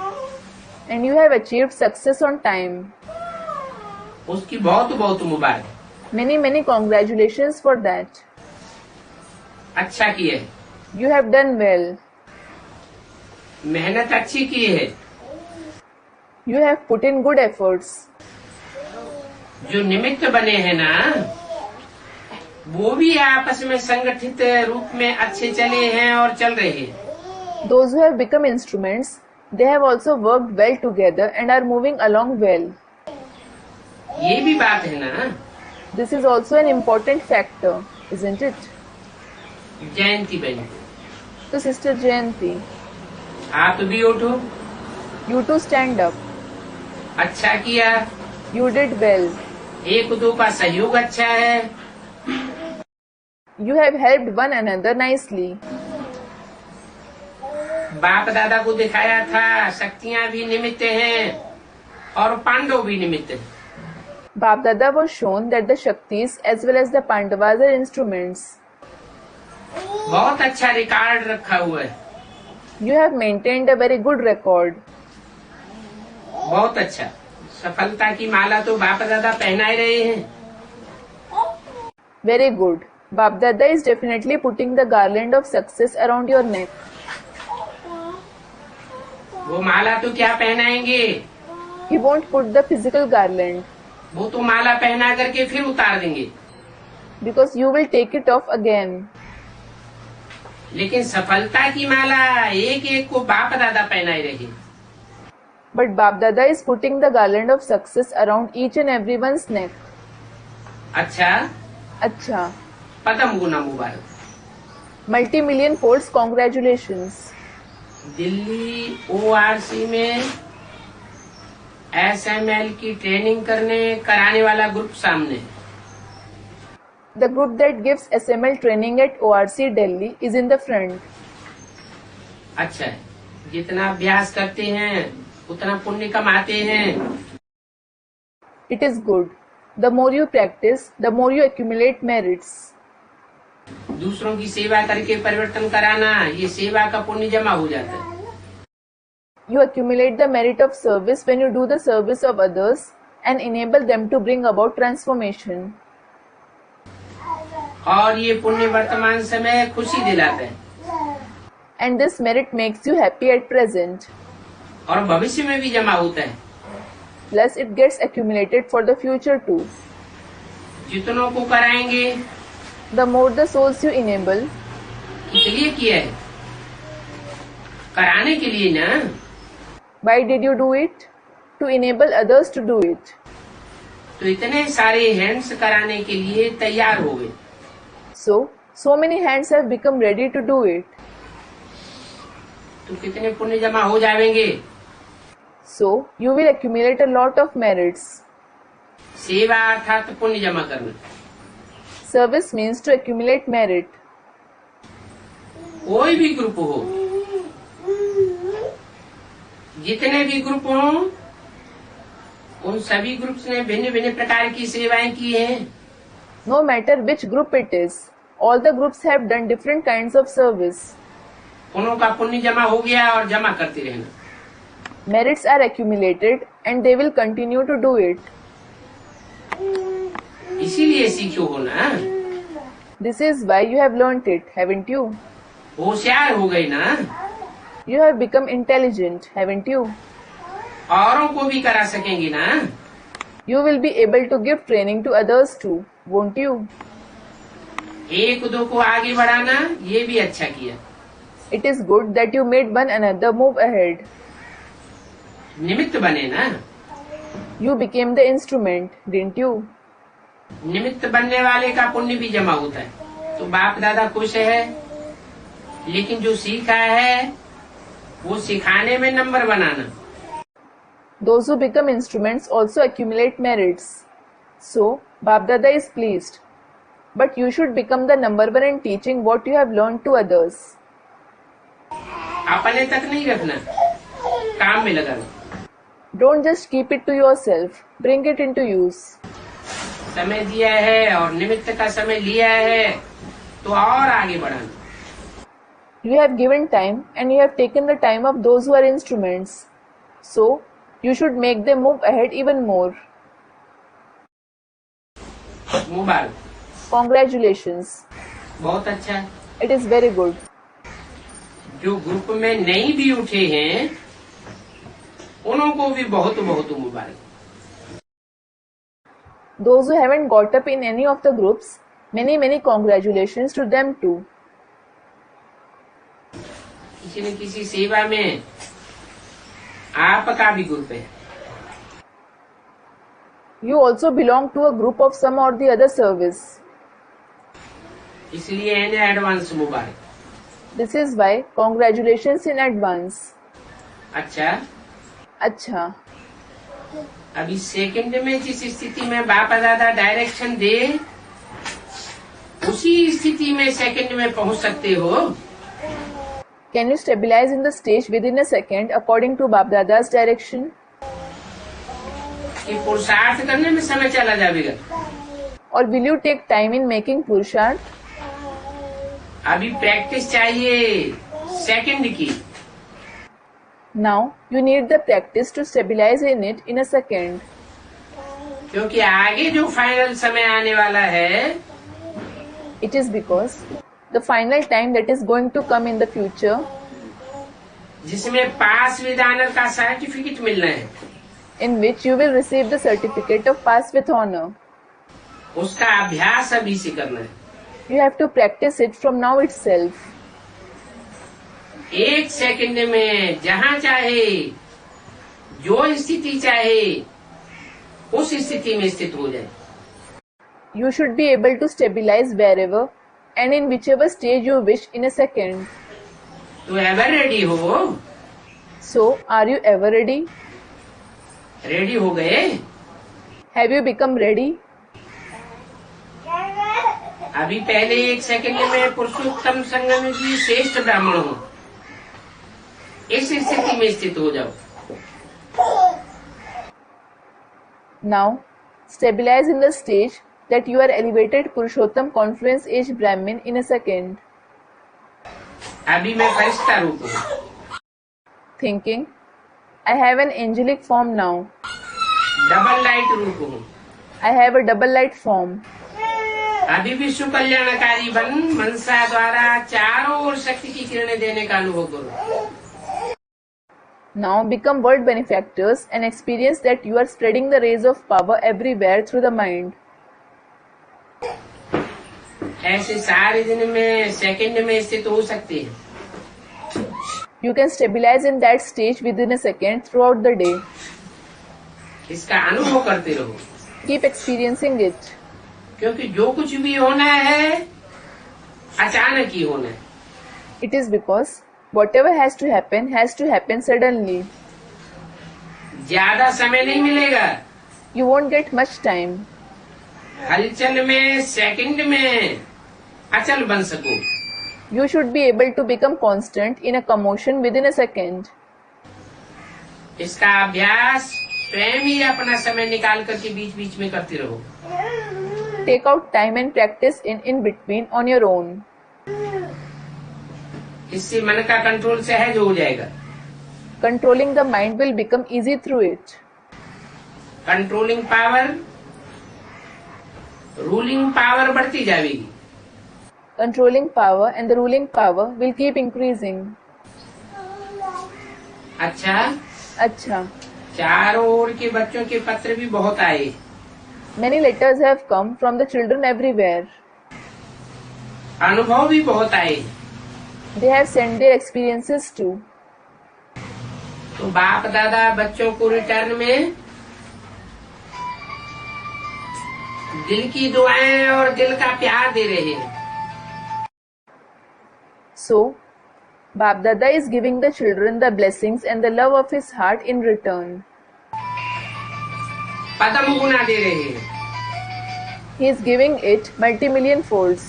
and you have achieved success on time. उसकी बहुत बहुत मुबारक। Many congratulations for that. अच्छा किए, You have done well. मेहनत अच्छी की है। You have put in good efforts. जो निमित्त बने हैं ना, वो भी आपस में संगठित रूप में अच्छे चले हैं और चल रहे हैं। Those who have become instruments, they have also worked well together and are moving along well. ये भी बात है ना। This is also an important factor, isn't it? जयंती बहन, So Sister Jayanti, आप भी उठो। you too stand up. अच्छा किया, You did well. एक दो का सहयोग अच्छा है। You have helped one another nicely. बाप दादा को दिखाया था शक्तियां भी निमित्त हैं और पांडव भी निमित्त हैं। Bap Dada was shown that the Shaktis as well as the Pandavas are instruments. बहुत अच्छा रिकॉर्ड रखा हुआ है। You have maintained a very good record. बहुत अच्छा। सफलता की माला तो बाप दादा पहना ही रहे हैं। Very good. Bap Dada is definitely putting the garland of success around your neck. वो माला तो क्या पहनाएंगे, He won't put the physical garland वो तो माला पहना करके फिर उतार देंगे। because you will take it off again. लेकिन सफलता की माला एक एक को बाप दादा पहनाए रहे। But Bap Dada is putting the garland of success around each and everyone's neck. अच्छा, Acha. पदम गुना मुबारक। Multi-million folds congratulations. Delhi ORC में SML की ट्रेनिंग कराने वाला ग्रुप सामने है। The group that gives SML training at ORC Delhi is in the front. अच्छा है, जितना अभ्यास करते हैं उतना पुण्य कमाते हैं। It is good. The more you practice, the more you accumulate merits. दूसरों की सेवा करके परिवर्तन कराना, ये सेवा का पुण्य जमा हो जाता है। You accumulate the merit of service when you do the service of others and enable them to bring about transformation. और ये पुण्य वर्तमान समय खुशी दिलाता है And this merit makes you happy at present. और भविष्य में भी जमा होता है। Plus it gets accumulated for the future too. जितनों को कराएंगे, The more the souls you enable, इसलिए किया है, कराने के लिए ना। why did you do it? To enable others to do it. तो इतने सारे हैंड्स कराने के लिए तैयार हो गए। So many hands have become ready to do it. तो कितने पुण्य जमा हो जाएंगे। So you will accumulate a lot of merits. सेवा अर्थात पुण्य जमा करना। Service means to accumulate merit. कोई भी ग्रुप हो, जितने भी ग्रुप हो, उन सभी ग्रुप्स ने भिन्न भिन्न प्रकार की सेवाएं की हैं। No matter which group it is, all the groups have done different kinds of service. उनों का पुण्य जमा हो गया और जमा करते रहना। Merits are accumulated and they will continue to do it. इसीलिए सीखो हो ना। This is why you have learnt it, haven't you? होशियार हो गए ना। You have become intelligent, haven't you? औरों को भी करा सकेंगे ना। You will be able to give training to others too, won't you? एक दो को आगे बढ़ाना, ये भी अच्छा किया। It is good that you made one another move ahead. निमित्त बने ना। You became the instrument, didn't you? निमित्त बनने वाले का पुण्य भी जमा होता है। तो बाप दादा खुश है, लेकिन जो सीखा है वो सिखाने में number banana. Those who become instruments also accumulate merits. So, Bap Dada is pleased. But you should become the number one in teaching what you have learned to others. अपने तक नहीं रखना, काम में लगाना। Don't just keep it to yourself. Bring it into use. समय दिया है और निमित्त का समय लिया है, तो और आगे बढ़ाना। You have given time and you have taken the time of those who are instruments. So, You should make them move ahead even more. Mubarak, Congratulations. बहुत अच्छा। It is very good. जो ग्रुप में नहीं भी उठे हैं उनको भी बहुत बहुत मुबारक। Those who haven't got up in any of the groups, many congratulations to them too. किसी न किसी सेवा में आपका भी ग्रुप है। You also belong to a group of some or the other service. इसलिए in advance Mubarak. This is why congratulations in advance. अच्छा, अच्छा, अभी सेकंड में जिस स्थिति में बाप दादा डायरेक्शन दे उसी स्थिति में सेकंड में पहुंच सकते हो। can you stabilize in the stage within a second according to Bap Dada's direction? कि पुरुषार्थ करने में समय चला जाएगा। Or will you take time in making Purusharth? अभी प्रैक्टिस चाहिए सेकंड की। Now you need the practice to stabilize in it in a second. क्योंकि आगे जो फाइनल समय आने वाला है It is because the final time that is going to come in the future, जिसमें पास विद ऑनर का सर्टिफिकेट मिलना है, in which you will receive the certificate of pass with honor. उसका अभ्यास अभी से करना है। You have to practice it from now itself. एक सेकंड में जहाँ चाहे जो स्थिति चाहे उस स्थिति में स्थित हो जाए। You should be able to stabilize wherever and in whichever stage you wish in a second. तो एवर रेडी हो? So, are you ever ready? Ready हो गए? Have you become ready? अभी पहले एक सेकंड में पुरुषोत्तम संगम जी श्रेष्ठ ब्राह्मण हो, इस स्थिति में स्थित हो जाओ। Now, stabilize in the stage that you are elevated Purushottam Confluence Age Brahmin in a second. अभी मैं फरिश्ता रूप हूँ। Thinking, I have an angelic form now. Double light रूप हूँ। I have a double light form. अभी विश्व कल्याणकारी बन मनसा द्वारा चारों ओर शक्ति की किरणें देने का अनुभव करो। Now become world benefactors and experience that you are spreading the rays of power everywhere through the mind. ऐसे सारे दिन में सेकंड में स्थित हो सकते हैं। You can stabilize in that stage within a second throughout the day. इसका अनुभव करते रहो। Keep experiencing it. क्योंकि जो कुछ भी होना है अचानक ही होना है। It is because whatever has to happen suddenly. ज्यादा समय नहीं मिलेगा। You won't get much time. हलचल में सेकंड में अचल बन सको। You should be able to become constant in a commotion within a second. इसका अभ्यास स्वयं ही अपना समय निकाल करके बीच बीच में करते रहो। Take out time and practice in between on your own. इससे मन का कंट्रोल सहज हो जाएगा। Controlling the mind will become easy through it. Controlling power, ruling power बढ़ती जाएगी। Controlling power and the ruling power will keep increasing. अच्छा, अच्छा, चारों ओर के बच्चों के पत्र भी बहुत आए। many letters have come from the children everywhere. अनुभव भी बहुत आए। They have sent their experiences too. तो बाप दादा बच्चों को रिटर्न में दिल की दुआएं और दिल का प्यार दे रहे हैं। So, Bap Dada is giving the children the blessings and the love of his heart in return. पदम गुना दे रहे हैं। He is giving it multi-million folds.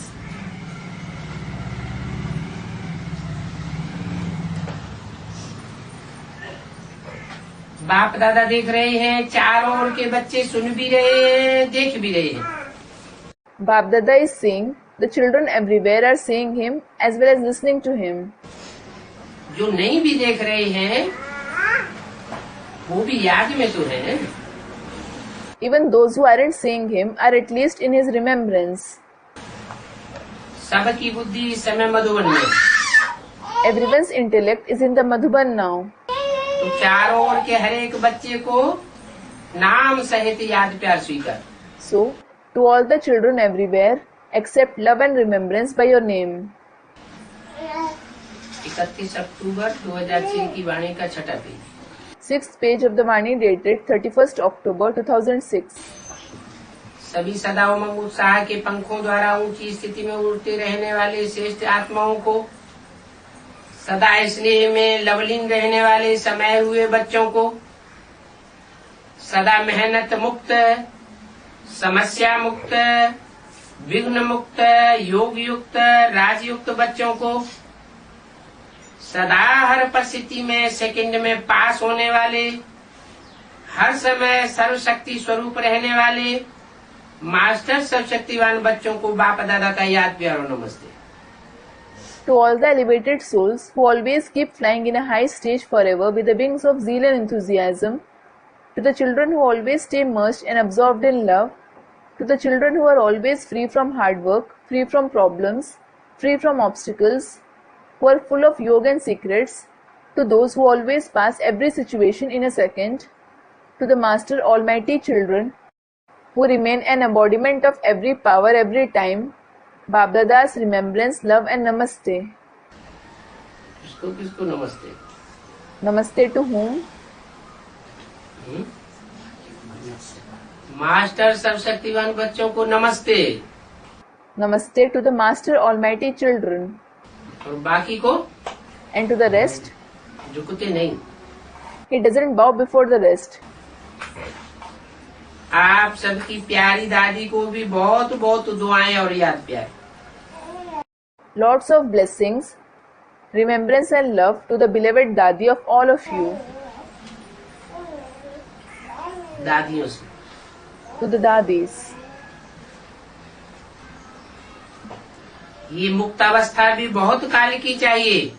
बाप दादा देख रहे हैं, चारों ओर के बच्चे सुन भी रहे हैं, देख भी रहे हैं। Bap Dada is seeing, the children everywhere are seeing him as well as listening to him. जो नहीं भी देख रहे हैं वो भी याद में तो है। Even those who aren't seeing him are at least in his remembrance. सबकी बुद्धि इस समय मधुबन में। Everyone's intellect is in the Madhuban now. तो चारों ओर के हर एक बच्चे को नाम सहित याद प्यार स्वीकार। So, to all the children everywhere, accept love and remembrance by your name. 31 अक्टूबर 2006 की वाणी का छठा page. 6th page of the Vani dated 31st October 2006. सभी सदा उमंग उत्साह के पंखों द्वारा ऊंची स्थिति में उड़ते रहने वाले श्रेष्ठ आत्माओं को, सदा स्नेह में लवलीन रहने वाले समय हुए बच्चों को, सदा मेहनत मुक्त, समस्या मुक्त, विघ्न मुक्त, योग युक्त, राजयुक्त बच्चों को, सदा हर परिस्थिति में सेकंड में पास होने वाले, हर समय सर्वशक्ति स्वरूप रहने वाले मास्टर सर्वशक्तिवान बच्चों को बाप दादा का याद प्यार और नमस्ते। To all the elevated souls who always keep flying in a high stage forever with the wings of zeal and enthusiasm, to the children who always stay immersed and absorbed in love, to the children who are always free from hard work, free from problems, free from obstacles, who are full of yoga and secrets, to those who always pass every situation in a second, to the Master Almighty children, who remain an embodiment of every power every time, Bap Dada's remembrance, love and namaste. किसको किसको नमस्ते? Namaste to whom? Master सर्वशक्तिवान बच्चों को नमस्ते। Namaste to the Master Almighty children. और बाकी को? And to the rest? झुकते नहीं। He doesn't bow before the rest. आप सबकी प्यारी दादी को भी बहुत बहुत दुआएं और याद प्यार। Lots of blessings, remembrance and love to the beloved Dadi of all of you. दादियों से। To the Dadis. ये मुक्तावस्था भी बहुत काल की चाहिए।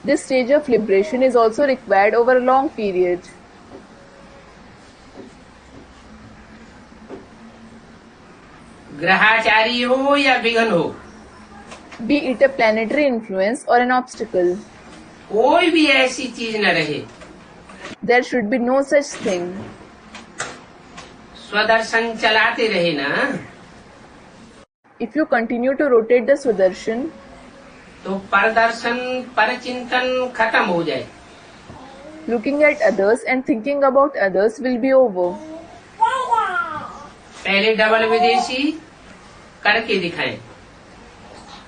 This stage of liberation is also required over a long period. ग्रहाचारी हो या विघ्न हो, Be it a planetary influence or an obstacle, कोई भी ऐसी चीज न रहे। there should be no such thing. स्वदर्शन चलाते रहे ना, If you continue to rotate the Swadarshan, तो परदर्शन परचिंतन खत्म हो जाए। looking at others and thinking about others will be over. पहले डबल विदेशी करके दिखाएं।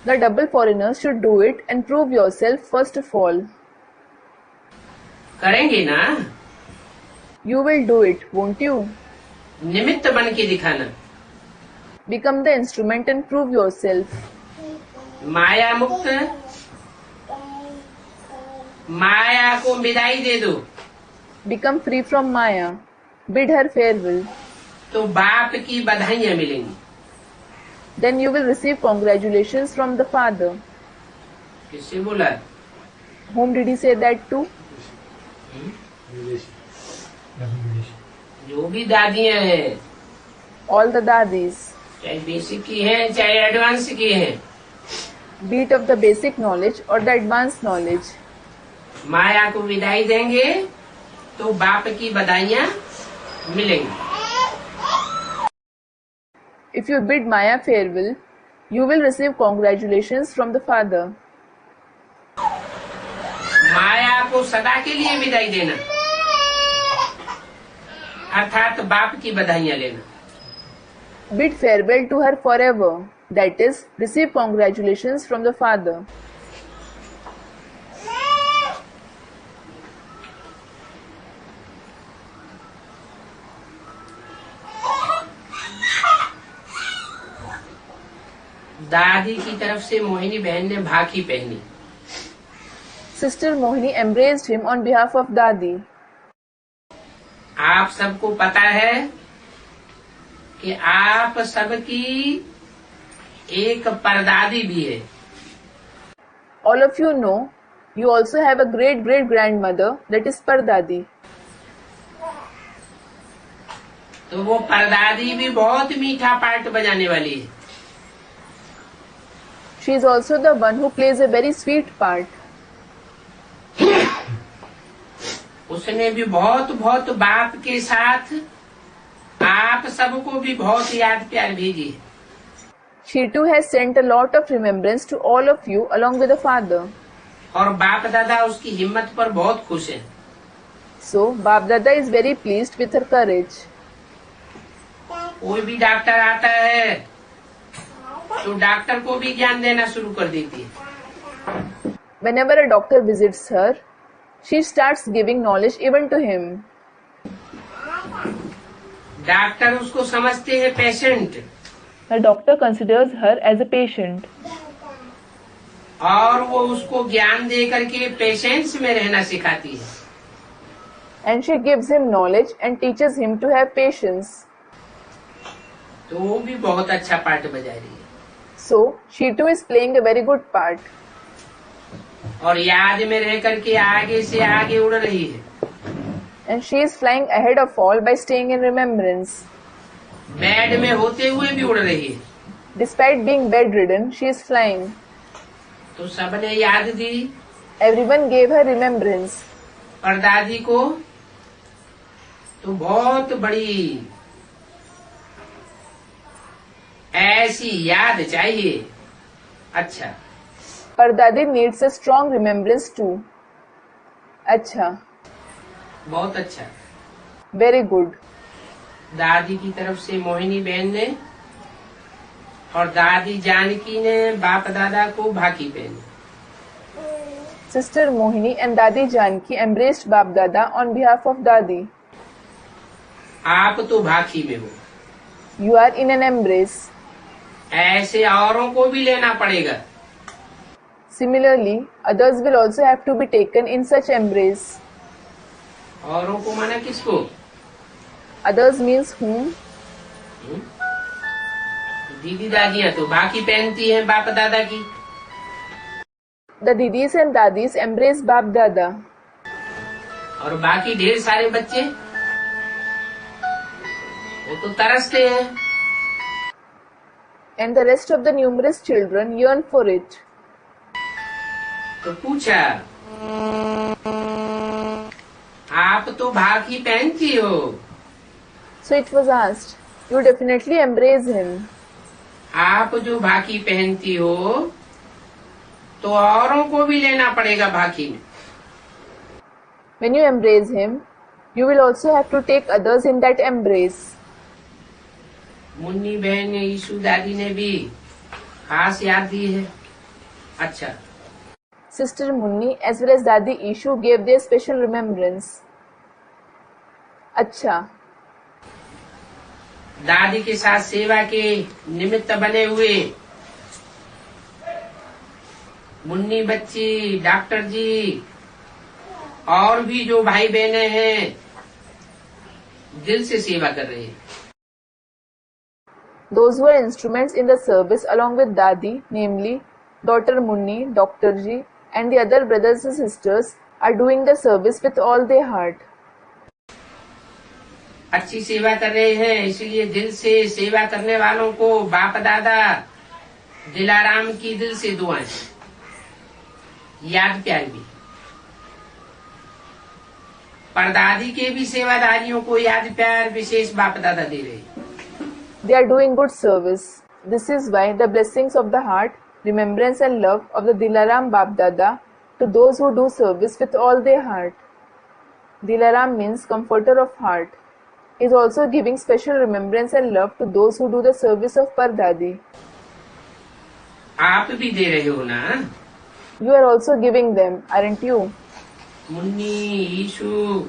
The double foreigners should do it and prove yourself first of all. करेंगे ना? You will do it, won't you? निमित्त बन के दिखाना। Become the instrument and prove yourself. माया मुक्त, माया को विदाई दे दो, Become free from Maya. Bid her farewell. तो बाप की बधाइयां मिलेंगी। Then you will receive congratulations from the Father. किससे बोला? Whom did he say that to? जो भी दादियां हैं, All the Dadis. चाहे बेसिक की हैं चाहे एडवांस की हैं, Be it of the basic knowledge or the advanced knowledge. माया को विदाई देंगे तो बाप की बधाइयां मिलेंगी। If you bid Maya farewell, you will receive congratulations from the Father. माया को सदा के लिए विदाई देना अर्थात बाप की बधाइयां लेना। Bid farewell to her forever. That is, receive congratulations from the Father. दादी की तरफ से मोहिनी बहन ने भाकी पहनी। Sister Mohini embraced him on behalf of Dadi. आप सबको पता है कि आप सबकी एक परदादी भी है। All of you know, you also have a great great grandmother, that is Pardadi. तो वो परदादी भी बहुत मीठा पार्ट बजाने वाली है. She is also the one who plays a very sweet part. उसने भी बहुत बहुत बाप के साथ आप सबको भी बहुत याद प्यार भेजी है. She too has sent a lot of remembrance to all of you along with the father. और बाप दादा उसकी हिम्मत पर बहुत खुश है. So, Bap Dada is very pleased with her courage. कोई भी डॉक्टर आता है तो डॉक्टर को भी ज्ञान देना शुरू कर देती है. Whenever a doctor visits her, she starts giving knowledge even to him. Doctor उसको समझते हैं patient. The doctor considers her as a patient. और वो उसको ज्ञान दे करके पेशेंस में रहना सिखाती है. And she gives him knowledge and teaches him to have patience. तो वो भी बहुत अच्छा पार्ट बजा रही है. So, she too is playing a very good part. और याद में रह करके आगे से आगे उड़ रही है. And she is flying ahead of all by staying in remembrance. Bed में होते हुए भी उड़ रही है. Despite being bedridden, she is flying. तो सबने याद दी. Everyone gave her remembrance. और दादी को तो बहुत बड़ी ऐसी याद चाहिए. अच्छा. Pardadi needs a strong remembrance too. अच्छा. बहुत अच्छा. Very good. दादी की तरफ से मोहिनी बहन ने और दादी जानकी ने बाप दादा को भाकी पहनी. Sister Mohini and Dadi Janki embraced Bap Dada on behalf of Dadi. आप तो भाकी में हो. You are in an embrace. ऐसे औरों को भी लेना पड़ेगा. Similarly, others will also have to be taken in such embrace. औरों को माना किसको? Others means whom? दीदी दादियाँ तो भाकी पहनती हैं बाप दादा की. The Didis and Dadis embrace Bap Dada. और बाकी ढेर सारे बच्चे वो तो तरसते हैं. And the rest of the numerous children yearn for it. तो पूछा, आप तो भाकी पहनती हो. So it was asked, you definitely embrace him. आप जो भाकी पहनती हो तो औरों को भी लेना पड़ेगा भाकी में. When you embrace him, you will also have to take others in that embrace. Munni बहन ने ईशु दादी ने भी खास याद दी है. अच्छा. Sister Munni as well as Dadi Ishu gave their special remembrance. अच्छा. दादी के साथ सेवा के निमित्त बने हुए मुन्नी बच्ची, डॉक्टर जी और भी जो भाई बहने हैं दिल से सेवा कर रहे हैं. Those who are instruments in the service along with Dadi, namely daughter Munni, Dr. Ji and the other brothers and sisters are doing the service with all their heart. अच्छी सेवा कर रहे हैं, इसलिए दिल से सेवा करने वालों को बाप दादा दिलाराम की दिल से दुआएं, याद प्यार भी. परदादी के भी सेवादारियों को याद प्यार विशेष बाप दादा दे रहे हैं. They are doing good service. This is why the blessings of the heart, remembrance and love of the Dilaram Bap Dada to those who do service with all their heart. Dilaram means comforter of heart. Is also giving special remembrance and love to those who do the service of Pardadi. आप भी दे रहे हो ना? You are also giving them, aren't you? Munni, Ishu,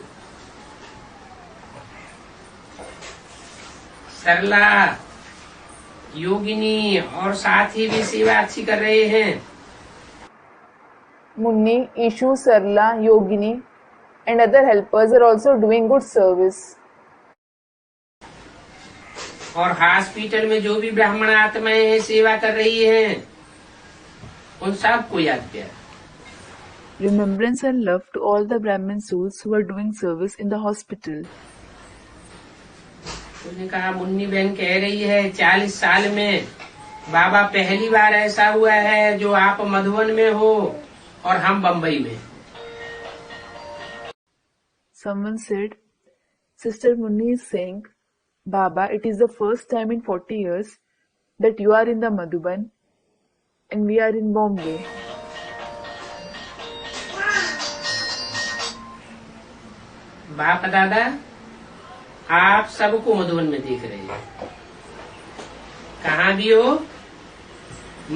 Sarla, Yogini और साथ ही भी सेवा अच्छी कर रहे हैं. Munni, Ishu, Sarla, Yogini and other helpers are also doing good service. और हॉस्पिटल में जो भी ब्राह्मण आत्माएं सेवा कर रही हैं उन सबको याद प्यार. Remembrance and love to all the Brahmin souls who are doing service in the hospital. उसने कहा मुन्नी बहन कह रही है 40 साल में बाबा पहली बार ऐसा हुआ है जो आप मधुबन में हो और हम बम्बई में। Someone said, Sister Munni is saying, Baba, it is the first time in 40 years that you are in the Madhuban and we are in Bombay. बाप दादा आप सबको मधुबन में देख रहे हैं। कहाँ भी हो,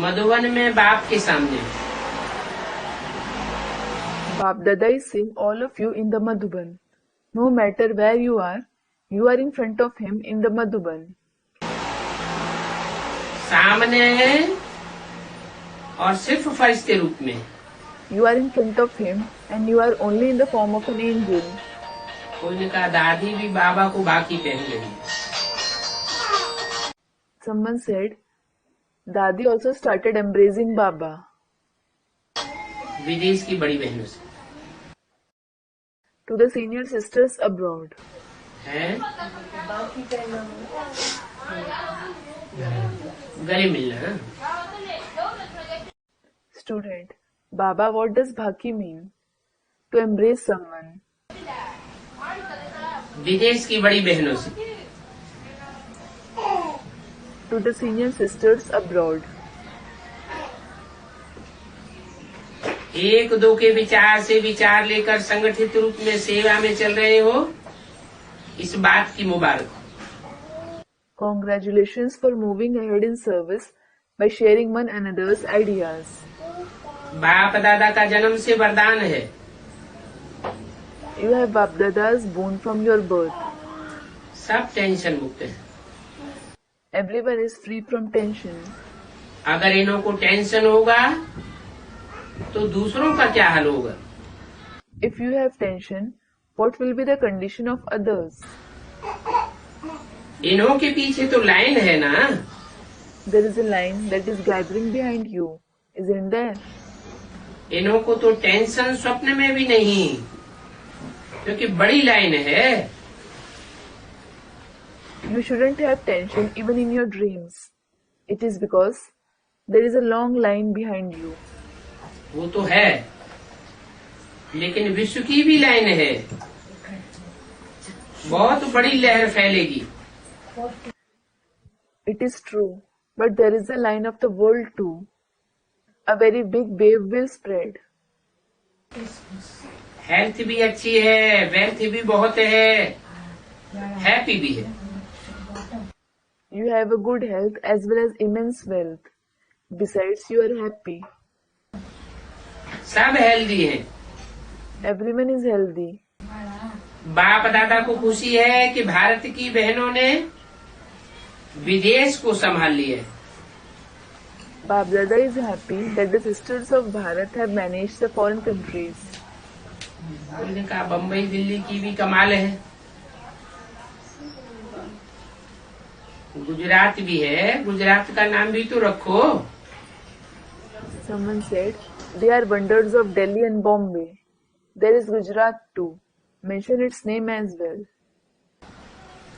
मधुबन में बाप के सामने। Bap Dada is seeing all of you in the Madhuban. No matter where you are in front of him in the Madhuban. सामने है और सिर्फ फरिश्ते रूप में। You are in front of him and you are only in the form of an angel. कोई ने कहा दादी भी बाबा को बाकी पहन गई। Someone said, Dadi also started embracing Baba. विदेश की बड़ी बहनों से To the senior sisters abroad. है गले मिलना। Student, Baba, what does Bhaki mean? To embrace someone. विदेश की बड़ी बहनों से To the senior sisters abroad. एक दो के विचार से विचार लेकर संगठित रूप में सेवा में चल रहे हो, इस बात की मुबारक। Congratulations for moving ahead in service by sharing one another's ideas. बाप दादा का जन्म से वरदान है। You have Bap Dada's boon from your birth. सब टेंशन मुक्त है। Everyone is free from tension. अगर इन्हों को टेंशन होगा तो दूसरों का क्या हाल होगा? If you have tension, what will be the condition of others? इन्हों के पीछे तो लाइन है ना। There is a line that is gathering behind you, isn't there? इन्हों को तो टेंशन स्वप्न में भी नहीं, क्योंकि बड़ी लाइन है। You shouldn't have tension even in your dreams. It is because there is a long line behind you. वो तो है, लेकिन विश्व की भी लाइन है। बहुत बड़ी लहर फैलेगी। It is true, but there is a line of the world too. A very big wave will spread. Health भी अच्छी है, वेल्थ भी बहुत है, हैप्पी भी है। You have a good health as well as immense wealth. Besides, you are happy. सब healthy हैं। Everyone is healthy. बाप दादा को खुशी है कि भारत की बहनों ने विदेश को संभाल लिया है। Bap Dada is happy that the sisters of Bharat have managed the foreign countries. उन्होंने कहा बम्बई दिल्ली की भी कमाल है, गुजरात भी है, गुजरात का नाम भी तो रखो। Someone said, they are wonders of Delhi and Bombay. There is Gujarat too. Mention its name as well.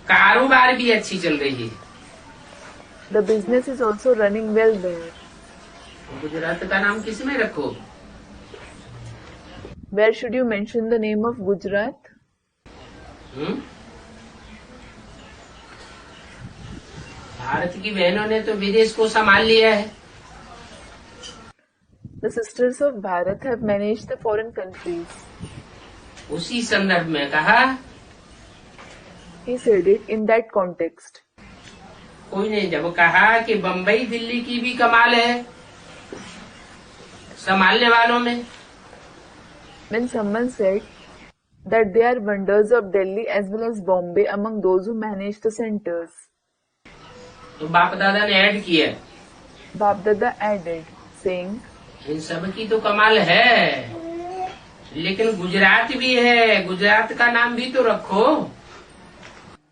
कारोबार भी अच्छी चल रही है। The business is also running well there. Gujarat का नाम किसमें रखो? Where should you mention the name of Gujarat? Bharat की बहनों ने तो विदेश को संभाल लिया है। The sisters of Bharat have managed the foreign countries. उसी संदर्भ में कहा, He said it in that context. कोई ने जब कहा कि बम्बई दिल्ली की भी कमाल है संभालने वालों में, When someone said that they are wonders of Delhi as well as Bombay among those who manage the centers, तो बाप दादा ने ऐड किया, Bap Dada added, saying, इन सब की तो कमाल है, लेकिन गुजरात भी है, गुजरात का नाम भी तो रखो।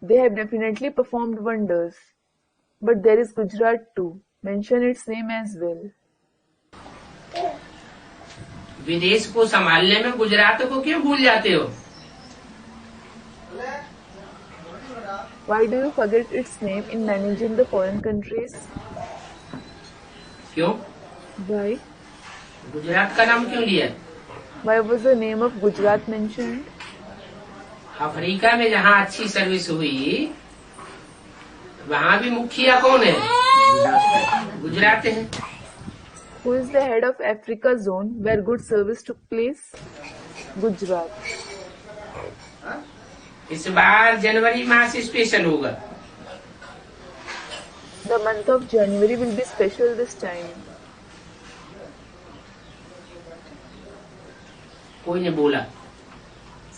They have definitely performed wonders, but there is Gujarat too. Mention its name as well. विदेश को संभालने में गुजरात को क्यों भूल जाते हो? Why do you forget its name in managing the foreign countries? क्यों? Why? गुजरात का नाम क्यों लिया? Why was the name of Gujarat mentioned? Africa में जहाँ अच्छी सर्विस हुई वहाँ भी मुखिया कौन है? गुजरात है। Who is the head of Africa zone where good service took place? Gujarat. इस बार जनवरी मास स्पेशल होगा। The month of January will be special this time. कोई ने बोला।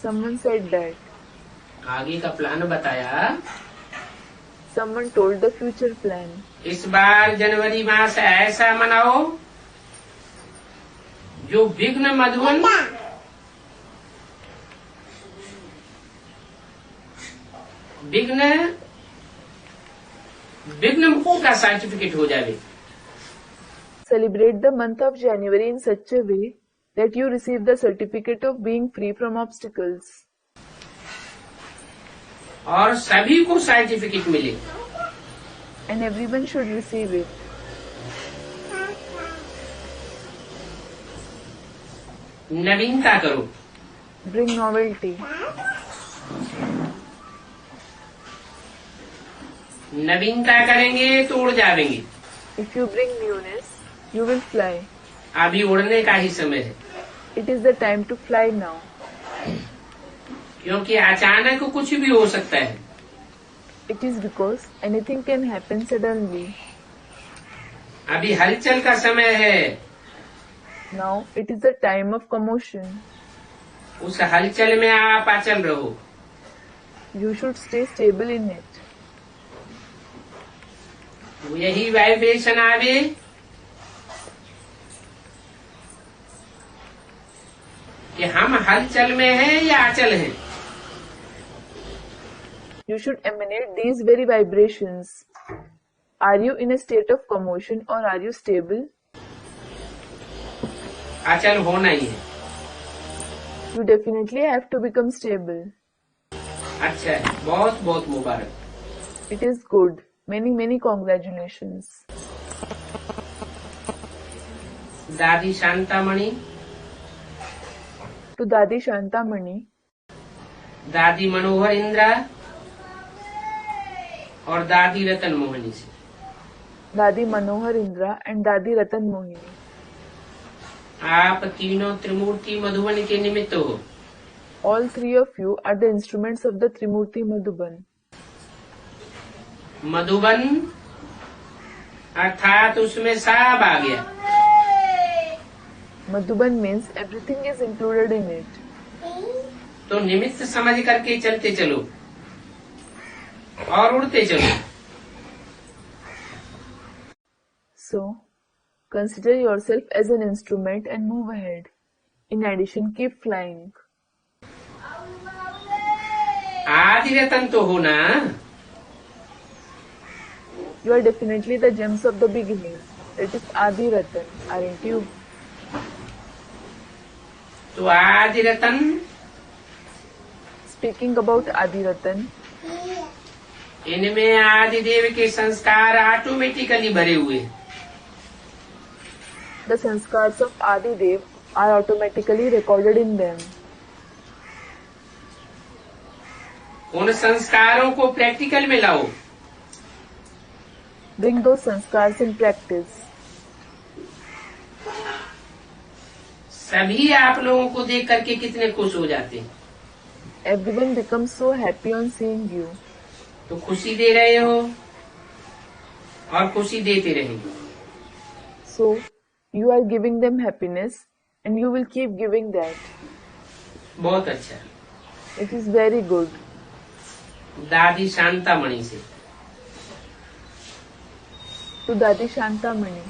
Someone said that. आगे का प्लान बताया। Someone told the future plan. इस बार जनवरी मास ऐसा मनाओ जो विघ्न मधुबन विघ्न मुक्त का सर्टिफिकेट हो जाए। Celebrate the month of January in such a way that you receive the certificate of being free from obstacles. और सभी को सर्टिफिकेट मिले। And everyone should receive it. नवीनता करो। Bring novelty. नवीनता करेंगे तो उड़ जाएंगे। If you bring newness, you will fly. अभी उड़ने का ही समय है। It is the time to fly now. क्योंकि अचानक कुछ भी हो सकता है। It is because anything can happen suddenly. अभी हलचल का समय है। Now it is the time of commotion. उस हलचल में आप अचल रहो। You should stay stable in it. यही वाइब्रेशन आवे कि हम हलचल में हैं या अचल हैं। You should emanate these very vibrations. Are you in a state of commotion or are you stable? अचल होना ही है। You definitely have to become stable. अच्छा है, बहुत बहुत मुबारक। It is good. Many congratulations. दादी शांतामणि, To Dadi Shantamani, दादी मनोहर इंदिरा और दादी रतन मोहनी से Dadi Manohar Indra and Dadi Ratan Mohini. आप तीनों त्रिमूर्ति मधुबन के निमित्त हो। All three of you are the instruments of the Trimurti Madhuban. Madhuban अर्थात उसमें सब आ गया। Madhuban means everything is included in it. तो निमित्त समझ करके चलते चलो और उड़ते चलो। So, consider yourself as an instrument and move ahead. In addition, keep flying. आदि रतन तो हो ना। You are definitely the gems of the beginning. That is Adi Ratan, aren't you? तो आदि रतन Speaking about Adi Ratan, इनमें आदि देव के संस्कार ऑटोमेटिकली भरे हुए। the sanskars of Adi Dev are automatically recorded in them. उन संस्कारों को प्रैक्टिकल में लाओ। Bring those sanskars in practice. सभी आप लोगों को देख करके कितने खुश हो जाते हैं। Everyone becomes so happy on seeing you. तो खुशी दे रहे हो और खुशी देते रहेंगे। So, you are giving them happiness and you will keep giving that. बहुत अच्छा। It is very good. दादी शांतामणि से To Dadi Shantamani.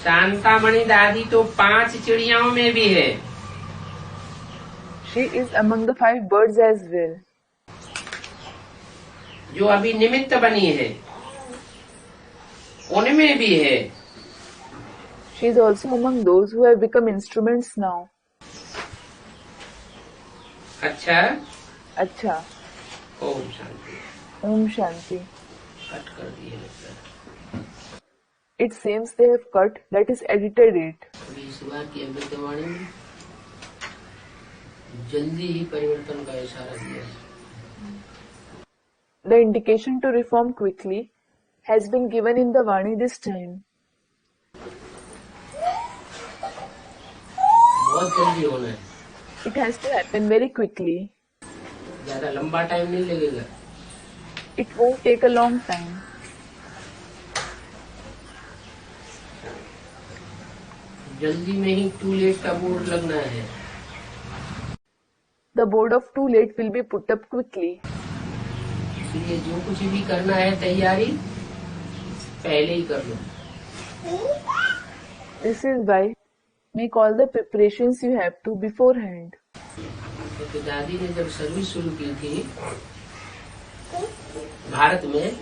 शांतामणि दादी तो 5 चिड़ियाओं में भी है। She is among the 5 birds as well. जो अभी निमित्त बनी है उनमें भी है। She is also among those who have become instruments now. अच्छा, Acha. Om Shanti. Om Shanti. Cut कर दिए लगता है। It seems they have cut, that is edited it. अभी इस बार की अमृतवाणी में जल्दी ही परिवर्तन का इशारा दिया है। The indication to reform quickly has been given in the Vani this time. बहुत जल्दी होना है, It has to happen very quickly. ज्यादा लंबा टाइम नहीं लगेगा। It won't take a long time. जल्दी में ही टू लेट का बोर्ड लगना है। The board of too late will be put up quickly. इसलिए जो कुछ भी करना है तैयारी पहले ही कर लो। This is why make all the preparations you have to beforehand. तो दादी ने जब सर्विस शुरू की थी भारत में,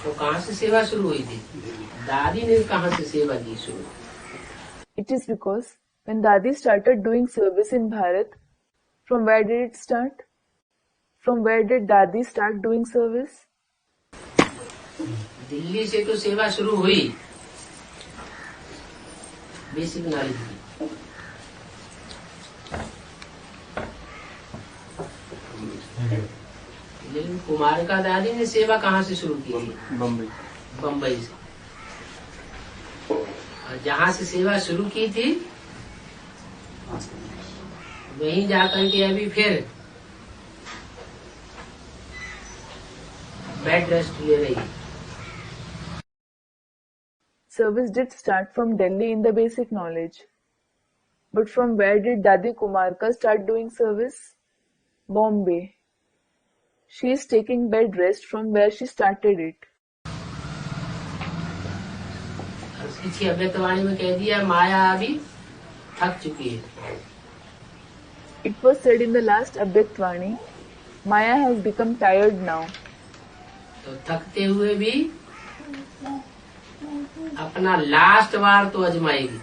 तो कहाँ से सेवा शुरू हुई थी? दादी ने कहाँ से सेवा की शुरू? It is because when Dadi started doing service in Bharat, from where did it start? From where did Dadi start doing service? Delhi से तो सेवा शुरू हुई, बेसिक नॉलेज की। लेकिन कुमार का दादी ने सेवा कहाँ से शुरू की थी? बम्बई से। और जहाँ से सेवा शुरू की थी वहीं जाकर के अभी फिर बेड रेस्ट ले रही है। Service did start from Delhi in the basic knowledge. But from where did Dadi Kumarka start doing service? Bombay. She is taking bed rest from where she started it. पीछे अव्यक्तवाणी में कह दिया माया अभी थक चुकी है। It was said in the last Abhyatvani, Maya has become tired now. तो थकते हुए भी अपना लास्ट वार तो आजमाएगी।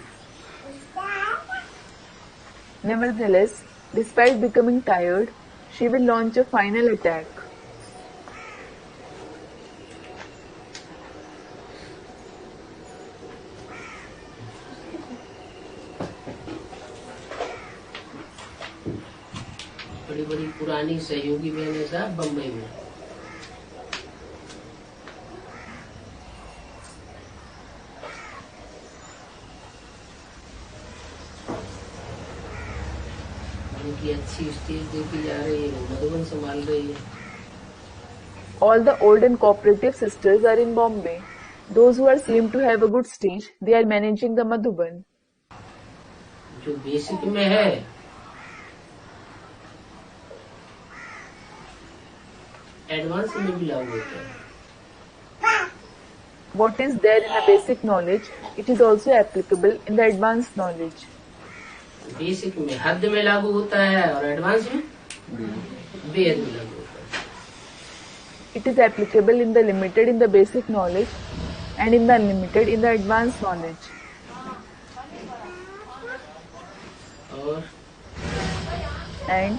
Nevertheless, despite becoming tired, she will launch a final attack. बड़ी बड़ी पुरानी सहयोगी बहनें साहब बम्बई में। उनकी अच्छी स्टेज देखी जा रही है, मधुबन संभाल रही है। All the old and cooperative sisters are in Bombay. Those who are seem to have a good stage, they are managing the Madhuban. जो बेसिक में है एडवांस में भी लागू होता है। What is there in the basic knowledge, it is also applicable in the advanced knowledge. Basic में हद में लागू होता है और एडवांस में बेहद में लागू होता है। It is applicable in the limited in the basic knowledge and in the unlimited in the advanced knowledge. और And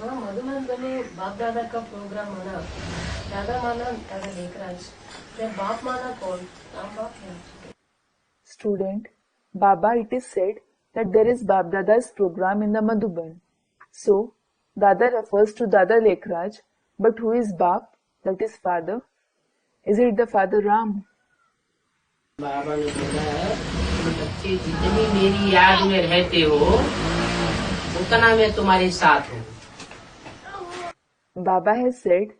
हाँ, मधुबन बने बाप दादा का प्रोग्राम माना, दादा माना दादा लेखराज, फिर बाप माना कौन? नाम बाप है। student, Baba, it is said that there is Bab Dada's program in the Madhuban. So, Dada refers to Dada Lekhraj, but who is Bap? That is father. Is it the father Ram? बाबा ने बोला है तुम बच्चे जितनी मेरी याद में रहते हो उतना मैं तुम्हारे साथ हूँ। Baba has said,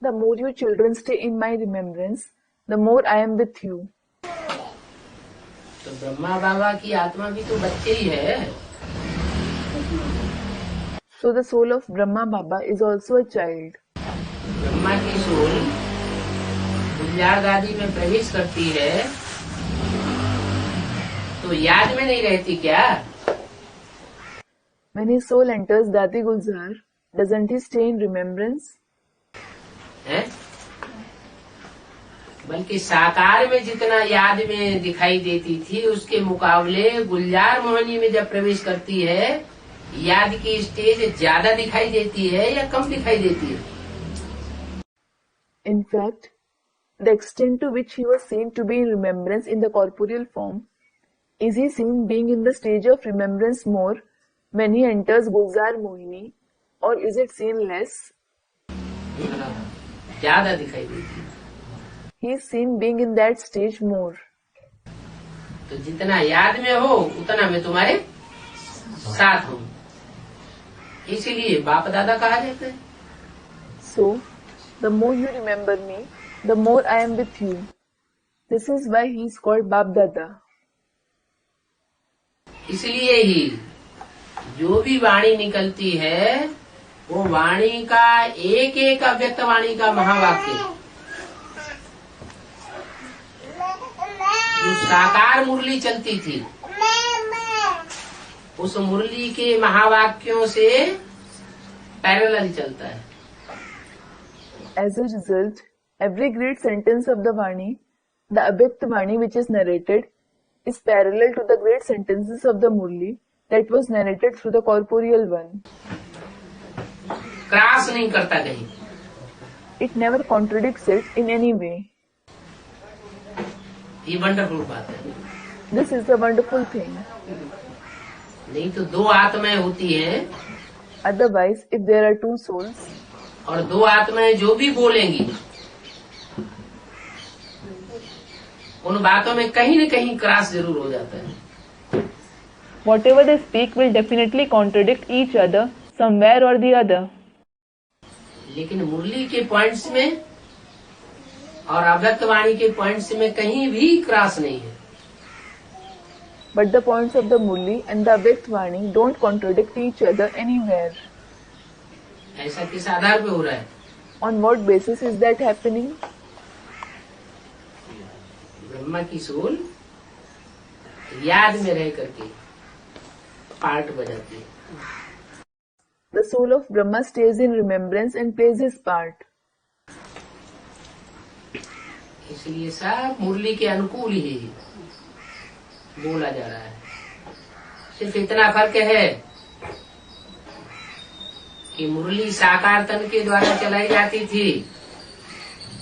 the more you children stay in my remembrance, the more I am with you. तो ब्रह्मा बाबा की आत्मा भी तो बच्चे ही है। So the soul of Brahma Baba is also a child. Brahma की सोल गुलजार दादी में प्रवेश करती है तो याद में नहीं रहती क्या? When his soul enters Dadi Gulzar, doesn't he stay in remembrance? है? बल्कि साकार में जितना याद में दिखाई देती थी उसके मुकाबले गुलजार मोहिनी में जब प्रवेश करती है याद की स्टेज ज्यादा दिखाई देती है या कम दिखाई देती है? In fact, the extent to which he was seen to be in remembrance in the corporeal form, is he seen being in the stage of remembrance more when he enters Gulzar Mohini, or is it seen less? ज्यादा दिखाई देती है। He is seen being in that stage more. तो जितना याद में हो उतना मैं तुम्हारे साथ हूँ, इसीलिए बाप दादा कहा जाता है। So, the more you remember me, the more I am with you. This is why he is called Bap Dada. इसलिए ही जो भी वाणी निकलती है वो वाणी का एक एक अव्यक्त वाणी का महावाक्य, जो साकार मुरली चलती थी उस मुरली के महावाक्यों से पैरेलल चलता है। As a result, every great sentence of the Vani, the Abhyakt Vani which is narrated, is parallel to the great sentences of the Murli that was narrated through the corporeal one. Cross नहीं करता कहीं। It never contradicts it in any way. ये wonderful बात है। This is the wonderful thing. नहीं तो दो आत्माएं होती हैं Otherwise, if there are two souls, और दो आत्माएं जो भी बोलेंगी उन बातों में कहीं न कहीं क्रॉस जरूर हो जाता है। whatever they speak will definitely contradict each other somewhere or the other. लेकिन मुरली के पॉइंट्स में और अव्यक्त वाणी के पॉइंट्स में कहीं भी क्रॉस नहीं है। But the points of the Murli and the Abhyakt Vani don't contradict each other anywhere. ऐसा किस आधार पे हो रहा है? On what basis is that happening? Brahma की सोल याद में रह करके पार्ट बजाती है। The soul of Brahma stays in remembrance and plays his part. इसलिए सब मुरली के अनुकूल ही बोला जा रहा है। सिर्फ इतना फर्क है कि मुरली साकार तन के द्वारा चलाई जाती थी।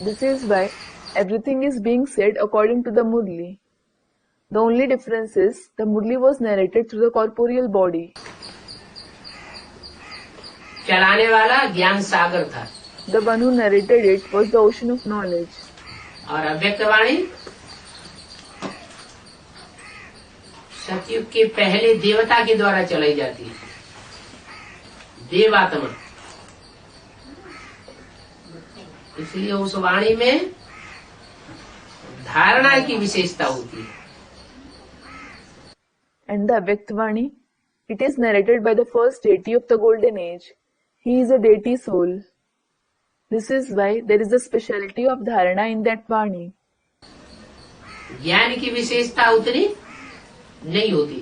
This is why everything is being said according to the Murli. The only difference is the Murli was narrated through the corporeal body. चलाने वाला ज्ञान सागर था The one who narrated it was the ocean of knowledge. और अव्यक्त वाणी सतयुग के पहले देवता के द्वारा चलाई जाती है, देवात्मा। इसलिए उस वाणी में धारणा की विशेषता होती है। And the Abhyakt Vani, it is narrated by the first deity of the golden age. He is a deity soul. This is why there is a speciality of dharana in that Vani. ज्ञान की विशेषता उतनी नहीं होती।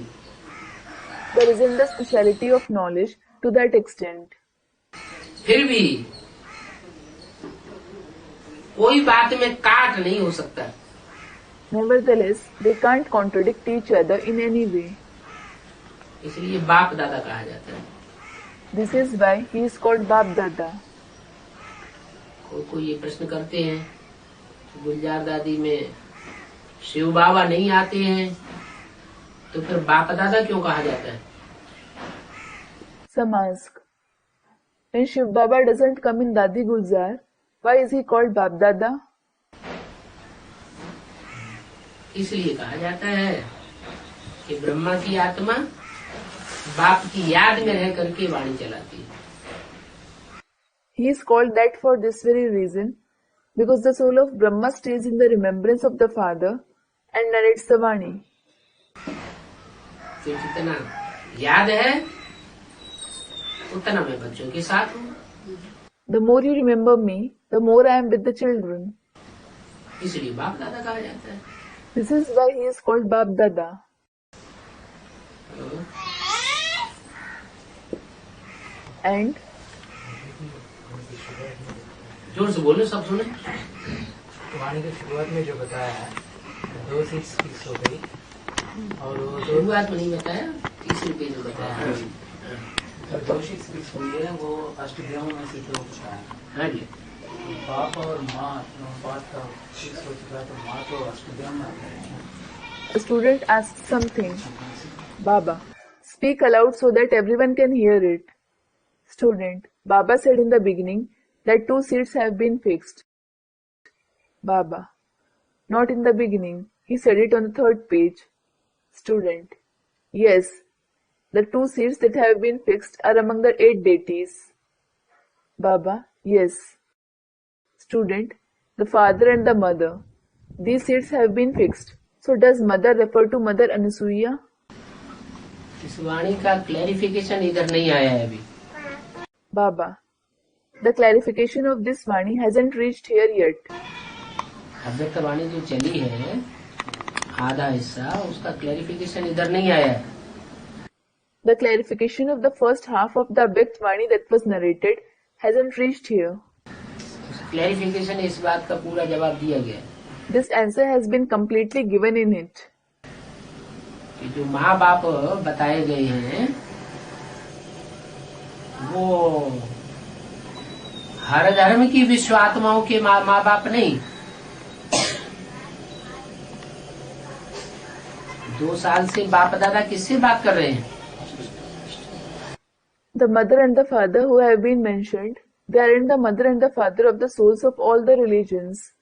There isn't the speciality of knowledge to that extent. फिर भी कोई बात में काट नहीं हो सकता। Nevertheless, they can't contradict each other in any way. इसलिए बाप दादा कहा जाता है। This is why he is called Bap Dada. कोई ये प्रश्न करते हैं गुलजार दादी में शिव बाबा नहीं आते हैं तो फिर बाप दादा क्यों कहा जाता है? Some ask, when Shiv Baba doesn't come in Dadi Gulzar, why is he called Bap Dada? इसलिए कहा जाता है कि ब्रह्मा की आत्मा बाप की याद में रह करके वाणी चलाती है। He is called that for this very reason, because the soul of Brahma stays in the remembrance of the Father and narrates the Vani. तो जितना याद है उतना मैं बच्चों के साथ हूँ। The more you remember me, the more I am with the children. इसलिए बाप दादा कहा जाता है। This is why he is called Bap Dada. And जोर से बोलो, सब सुने। वाणी की शुरुआत में जो बताया है 2 सीट्स फिक्स हो गई और वो शुरुआत में नहीं बताया, तीसरे पेज में बताया। जो 2 सीट्स फिक्स हुई है वो अष्टदेवों में से 2 है। हाँ जी, बाप और माँ बात का फिक्स हो चुका है, तो माँ तो अष्टदेव में आ गई। A student asked something. Baba, speak aloud so that everyone can hear it. Student, Baba said in the beginning that 2 seats have been fixed. Baba, not in the beginning. He said it on the 3rd page. Student, yes, the 2 seats that have been fixed are among the 8 deities. Baba, yes. Student, the father and the mother. These seats have been fixed. So does mother refer to Mother Anasuya? इस वाणी का clarification इधर नहीं आया है अभी। Baba, the clarification of this Vani hasn't reached here yet. अव्यक्त वाणी जो चली है आधा हिस्सा, उसका क्लैरिफिकेशन इधर नहीं आया है। The clarification of the first half of the Abhyakt Vani that was narrated hasn't reached here. Clarification इस बात का पूरा जवाब दिया गया है This answer has been completely given in it. कि जो माँ बाप बताए गए हैं वो हर धर्म की विश्वात्माओं के माँ बाप नहीं। 2 साल से बाप दादा किससे बात कर रहे हैं? The mother and the father who have been mentioned, they aren't the mother and the father of the souls of all the religions.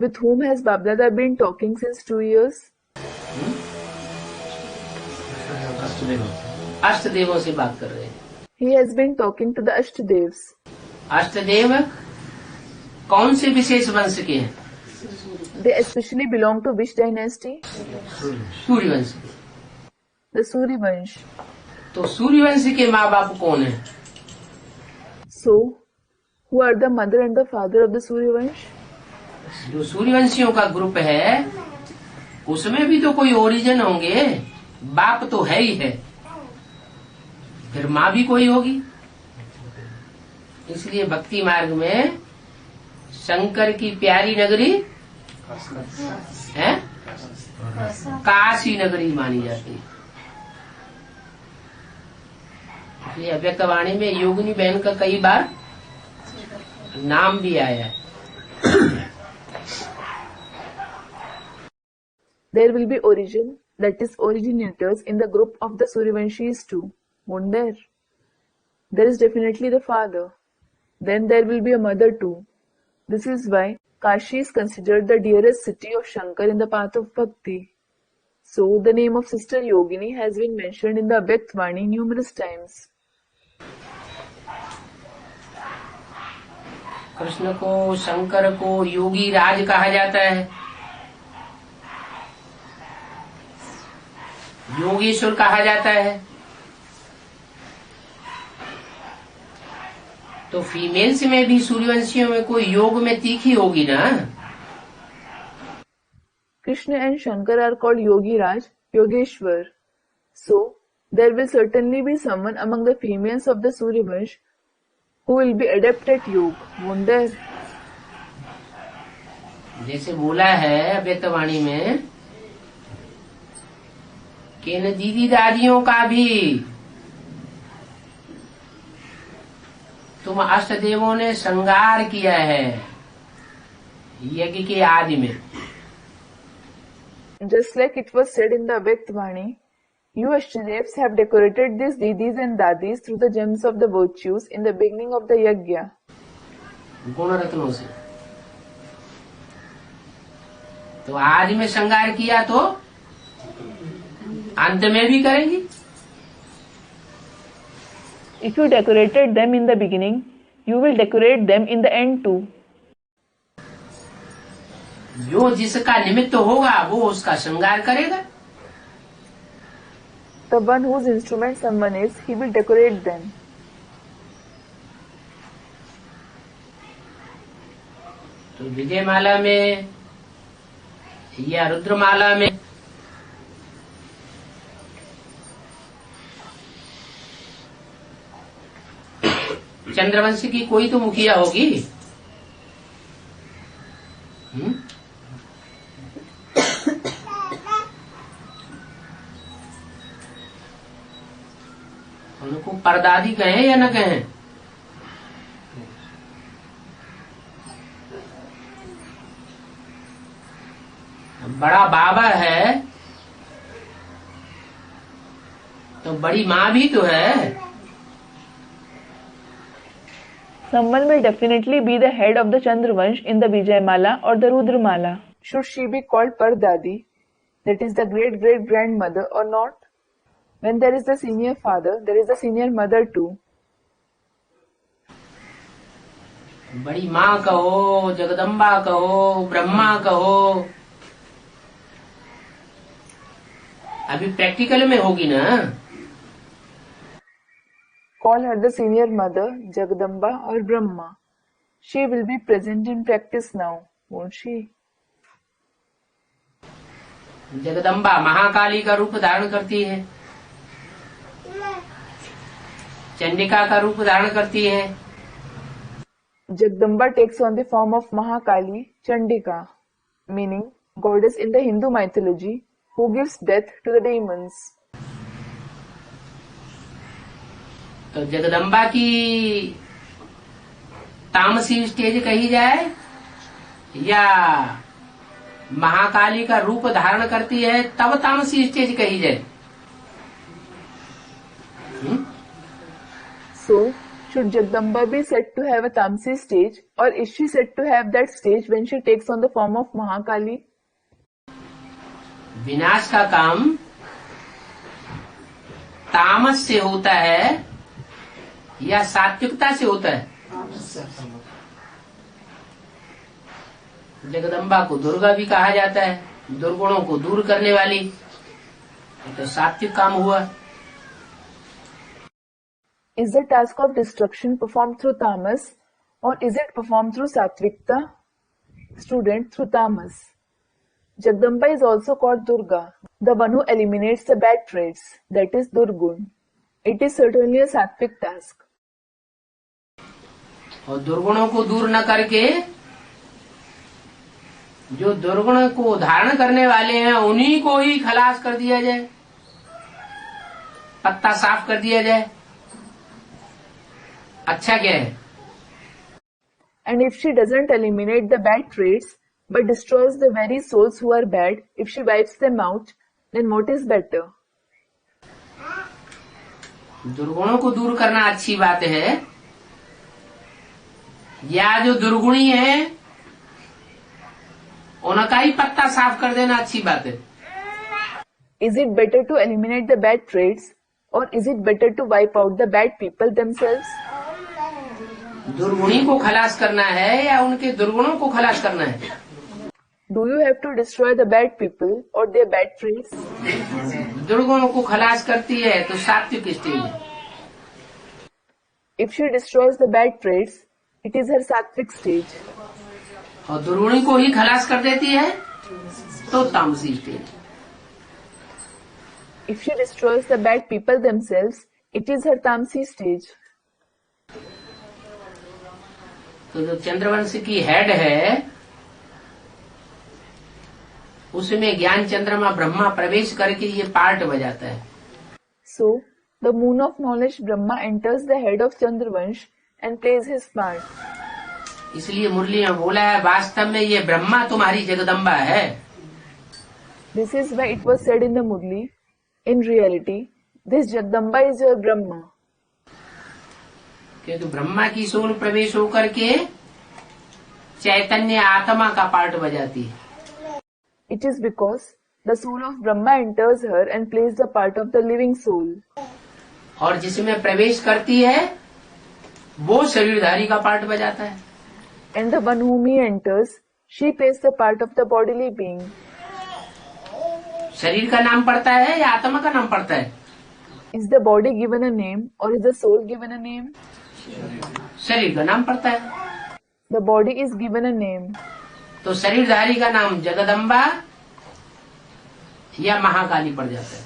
With whom has Babdada been talking since 2 years? अष्टदेवों से बात कर रहे हैं। He has been talking to the Ashtadevs. अष्टदेव कौन से विशेष वंश के हैं? They especially belong to which dynasty? Suryavansh. The Suryavansh. तो सूर्यवंश के माँ बाप कौन है? So, who are the mother and the father of the Suryavansh? जो सूर्यवंशियों का ग्रुप है उसमें भी तो कोई ओरिजिन होंगे, बाप तो है ही है, फिर माँ भी कोई होगी। इसलिए भक्ति मार्ग में शंकर की प्यारी नगरी है काशी नगरी मानी जाती है। इसलिए अव्यक्त वाणी में योगिनी बहन का कई बार नाम भी आया है। There will be origin, that is originators in the group of the Suryavanshis too, won't there? There is definitely the father. Then there will be a mother too. This is why Kashi is considered the dearest city of Shankar in the path of Bhakti. So the name of Sister Yogini has been mentioned in the Abhyakt Vani numerous times. Krishna को, शंकर को योगी राज कहा जाता है, योगेश्वर कहा जाता है। तो females में भी सूर्यवंशियों में कोई योग में तीखी होगी ना। Krishna and Shankar are called Yogi Raj, Yogeshwar. So there will certainly be someone among the females of the Suryavansh who will be adept at yoga, won't there? जैसे बोला है अव्यक्तवाणी में कि इन दीदी दादियों का भी तुम अष्टदेवों ने श्रृंगार किया है यज्ञ के आदि में। Just like it was said in the Abhyakt Vani, you Ashtadevs have decorated these didis and dadis through the gems of the virtues in the beginning of the yajna. गुण रत्नों से। तो आज में श्रृंगार किया तो अंत में भी करेंगी। If you decorated them in the beginning, you will decorate them in the end too. जो जिसका निमित्त होगा वो उसका श्रृंगार करेगा। The one whose instrument someone is, he will decorate them. तो विजयमाला में या रुद्रमाला में चंद्रवंश की कोई तो मुखिया होगी। उनको परदादी कहें या न कहें? बड़ा बाबा है तो बड़ी माँ भी तो है। Someone will definitely be the head of the Chandravansh in the Vijayamala or the Rudramala. Should she be called Pardadi, that is the great-great-grandmother, or not? When there is the senior father, there is the senior mother too. बड़ी माँ कहो, जगदम्बा कहो, ब्रह्मा कहो, अभी practical में होगी ना। Call her the senior mother, Jagadamba or Brahma. She will be present in practice now, won't she? Jagdamba Mahakali का रूप धारण करती है, चंडिका का रूप धारण करती है। Jagdamba takes on the form of Mahakali, Chandika, meaning goddess in the Hindu mythology who gives death to the demons. तो जगदम्बा की तामसी स्टेज कही जाए या महाकाली का रूप धारण करती है तब तामसी स्टेज कही जाए? So, should Jagdamba be said to have a Tamsi stage, or is she said to have that stage when she takes on the form of Mahakali? विनाश का काम तामस से होता है या सात्विकता से होता है? जगदम्बा को दुर्गा भी कहा जाता है, दुर्गुणों को दूर करने वाली, तो सात्विक काम हुआ। Is the task of destruction performed through tamas, or is it performed through sattvikta? Student, through tamas. Jagdamba is also called Durga, the one who eliminates the bad traits, that is Durgun. It is certainly a sattvic task. और दुर्गुणों को दूर न करके जो दुर्गुण को धारण करने वाले हैं उन्हीं को ही खलास कर दिया जाए, पत्ता साफ कर दिया जाए, अच्छा क्या है? And if she doesn't eliminate the bad traits, but destroys the very souls who are bad, if she wipes them out, then what is better? दुर्गुणों को दूर करना अच्छी बात है या जो दुर्गुणी है उनका ही पत्ता साफ कर देना अच्छी बात है? Is it better to eliminate the bad traits, or is it better to wipe out the bad people themselves? दुर्गुणी को खलास करना है या उनके दुर्गुणों को खलास करना है? Do you have to destroy the bad people or their bad traits? दुर्गुणों को खलास करती है तो सात्विक स्टेज है। If she destroys the bad traits, it is her sattvic stage. और दुर्गुणी को ही खलास कर देती है तो तामसी stage. If she destroys the bad people themselves, it is her tamsi stage. तो जो चंद्रवंश की हेड है उसमें ज्ञान चंद्रमा ब्रह्मा प्रवेश करके ये पार्ट बजाता है। So, the moon of knowledge Brahma enters the head of Chandravansh and plays his part. इसलिए मुरली में बोला है वास्तव में ये ब्रह्मा तुम्हारी जगदम्बा है। This is why it was said in the Murli, in reality, this Jagdamba is your Brahma. क्योंकि ब्रह्मा की सोल प्रवेश होकर के चैतन्य आत्मा का पार्ट बजाती है। It is because the soul of Brahma enters her and plays the part of the living soul. और जिसमें प्रवेश करती है वो शरीरधारी का पार्ट बजाता है। And the one whom he enters, she plays the part of the bodily being. शरीर का नाम पड़ता है या आत्मा का नाम पड़ता है? Is the body given a name or is the soul given a name? शरीर का नाम पड़ता है। The body is given a name. तो शरीरधारी का नाम जगदम्बा या महाकाली पड़ जाता है।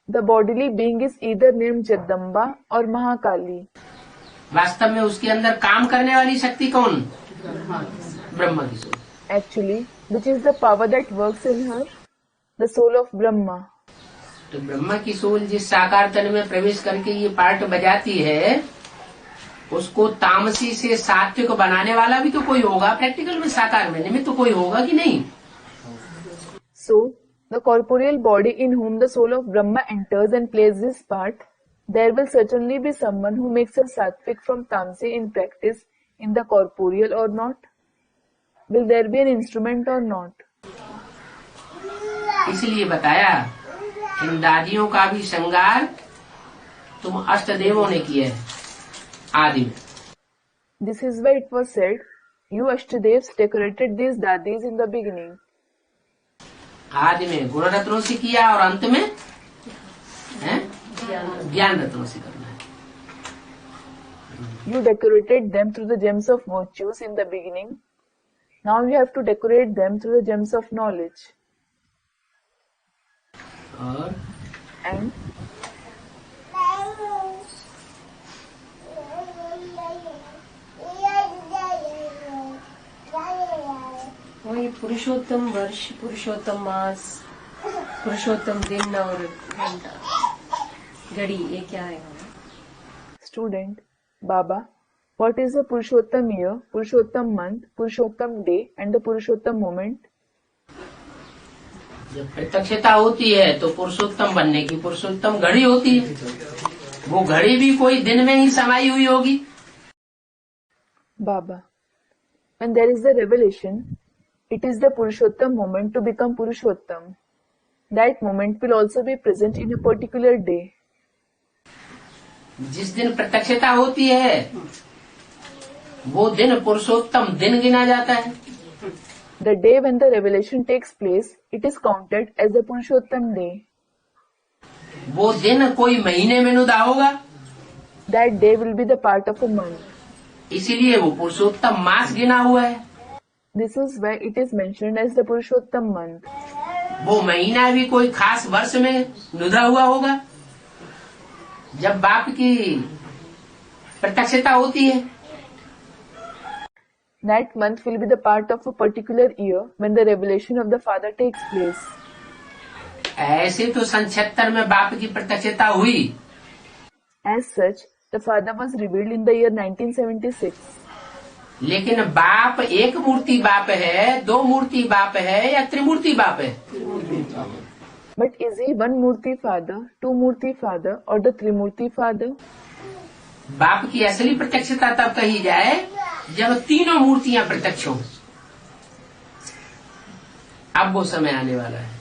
The bodily being is either named Jagdamba or Mahakali. वास्तव में उसके अंदर काम करने वाली शक्ति कौन? ब्रह्मा की soul. Actually, which is the power that works in her? The soul of Brahma. तो ब्रह्मा की सोल जिस साकार तन में प्रवेश करके ये पार्ट बजाती है, उसको तामसी से सात्विक बनाने वाला भी तो कोई होगा प्रैक्टिकल में, साकार में निमित्त तो कोई होगा कि नहीं? So, the corporeal body in whom the soul of Brahma enters and plays this part, there will certainly be someone who makes us sattvic from tamasi in practice in the corporeal or not? Will there be an instrument or not? इसलिए बताया इन दादियों का भी श्रृंगार तुम अष्टदेवों ने किया है आदि में। This is why it was said, you Ashtadevs decorated these dadis in the beginning. आदि में गुण रत्नों से किया और अंत में ज्ञान रत्नों से करना है। You decorated them through the gems of virtues in the beginning. Now you have to decorate them through the gems of knowledge. और And वही पुरुषोत्तम वर्ष, पुरुषोत्तम मास, पुरुषोत्तम दिन और घंटा घड़ी, ये क्या है? student, Baba, what is the Purushottam year, Purushottam month, Purushottam day and the Purushottam moment? जब प्रत्यक्षता होती है तो पुरुषोत्तम बनने की पुरुषोत्तम घड़ी होती है, वो घड़ी भी कोई दिन में ही समाई हुई होगी। Baba, when there is the revelation, it is the Purushottam moment to become Purushottam. That moment will also be present in a particular day. जिस दिन प्रत्यक्षता होती है वो दिन पुरुषोत्तम दिन गिना जाता है। The day when the revelation takes place, it is counted as the Purushottam day. वो दिन कोई महीने में नुदा होगा, That day will be the part of a month. इसीलिए वो पुरुषोत्तम मास गिना हुआ है। This is why it is mentioned as the Purushottam month. वो महीना भी कोई खास वर्ष में नुदा हुआ होगा जब बाप की प्रत्यक्षता होती है। That month will be the part of a particular year when the revelation of the Father takes place. ऐसे तो सन 76 में बाप की प्रत्यक्षता हुई, As such, the Father was revealed in the year 1976. लेकिन बाप एक मूर्ति बाप है, दो मूर्ति बाप है या त्रिमूर्ति बाप है? But is he one Murti Father, two Murti Father or the Trimurti Father? बाप की असली प्रत्यक्षता तब कही जाए जब तीनों मूर्तियां प्रत्यक्ष हों। अब वो समय आने वाला है।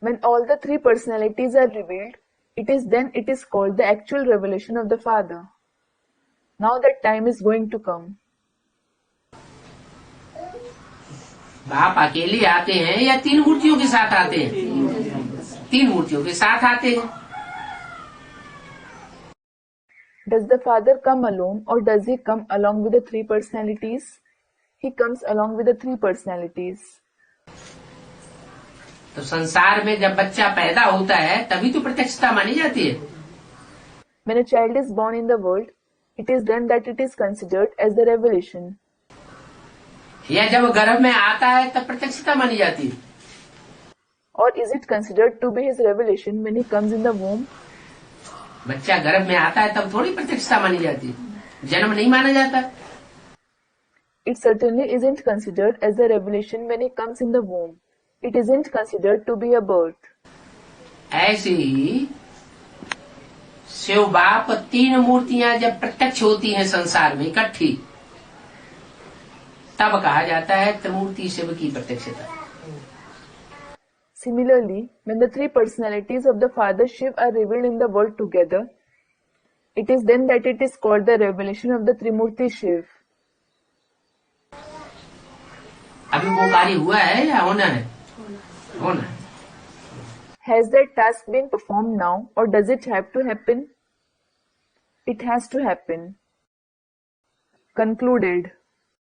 When all the three personalities are revealed, it is called the actual revelation of the Father. Now that time is going to come. बाप अकेले आते हैं या तीन मूर्तियों के साथ आते हैं? तीन मूर्तियों के साथ आते हैं। Does the Father come alone or does he come along with the three personalities? He comes along with the three personalities. तो संसार में जब बच्चा पैदा होता है तभी तो प्रत्यक्षता मानी जाती है। When a child is born in the world, it is then that it is considered as the revelation. या जब गर्भ में आता है तब प्रत्यक्षता मानी जाती है। Or is it considered to be his revelation when he comes in the womb? बच्चा गर्भ में आता है तब थोड़ी प्रत्यक्षता मानी जाती है, जन्म नहीं माना जाता। It certainly isn't considered as the revelation when he comes in the womb. It isn't considered to be a birth. ऐसे ही शिव बाप तीन मूर्तियां जब प्रत्यक्ष होती हैं संसार में इकट्ठी, तब कहा जाता है त्रिमूर्ति शिव की प्रत्यक्षता। Similarly, when the three personalities of the Father Shiv are revealed in the world together, it is then that it is called the revelation of the Trimurti Shiv. अभी वो कार्य हुआ है या होना है? होना है। Has that task been performed now or does it have to happen? It has to happen. Concluded.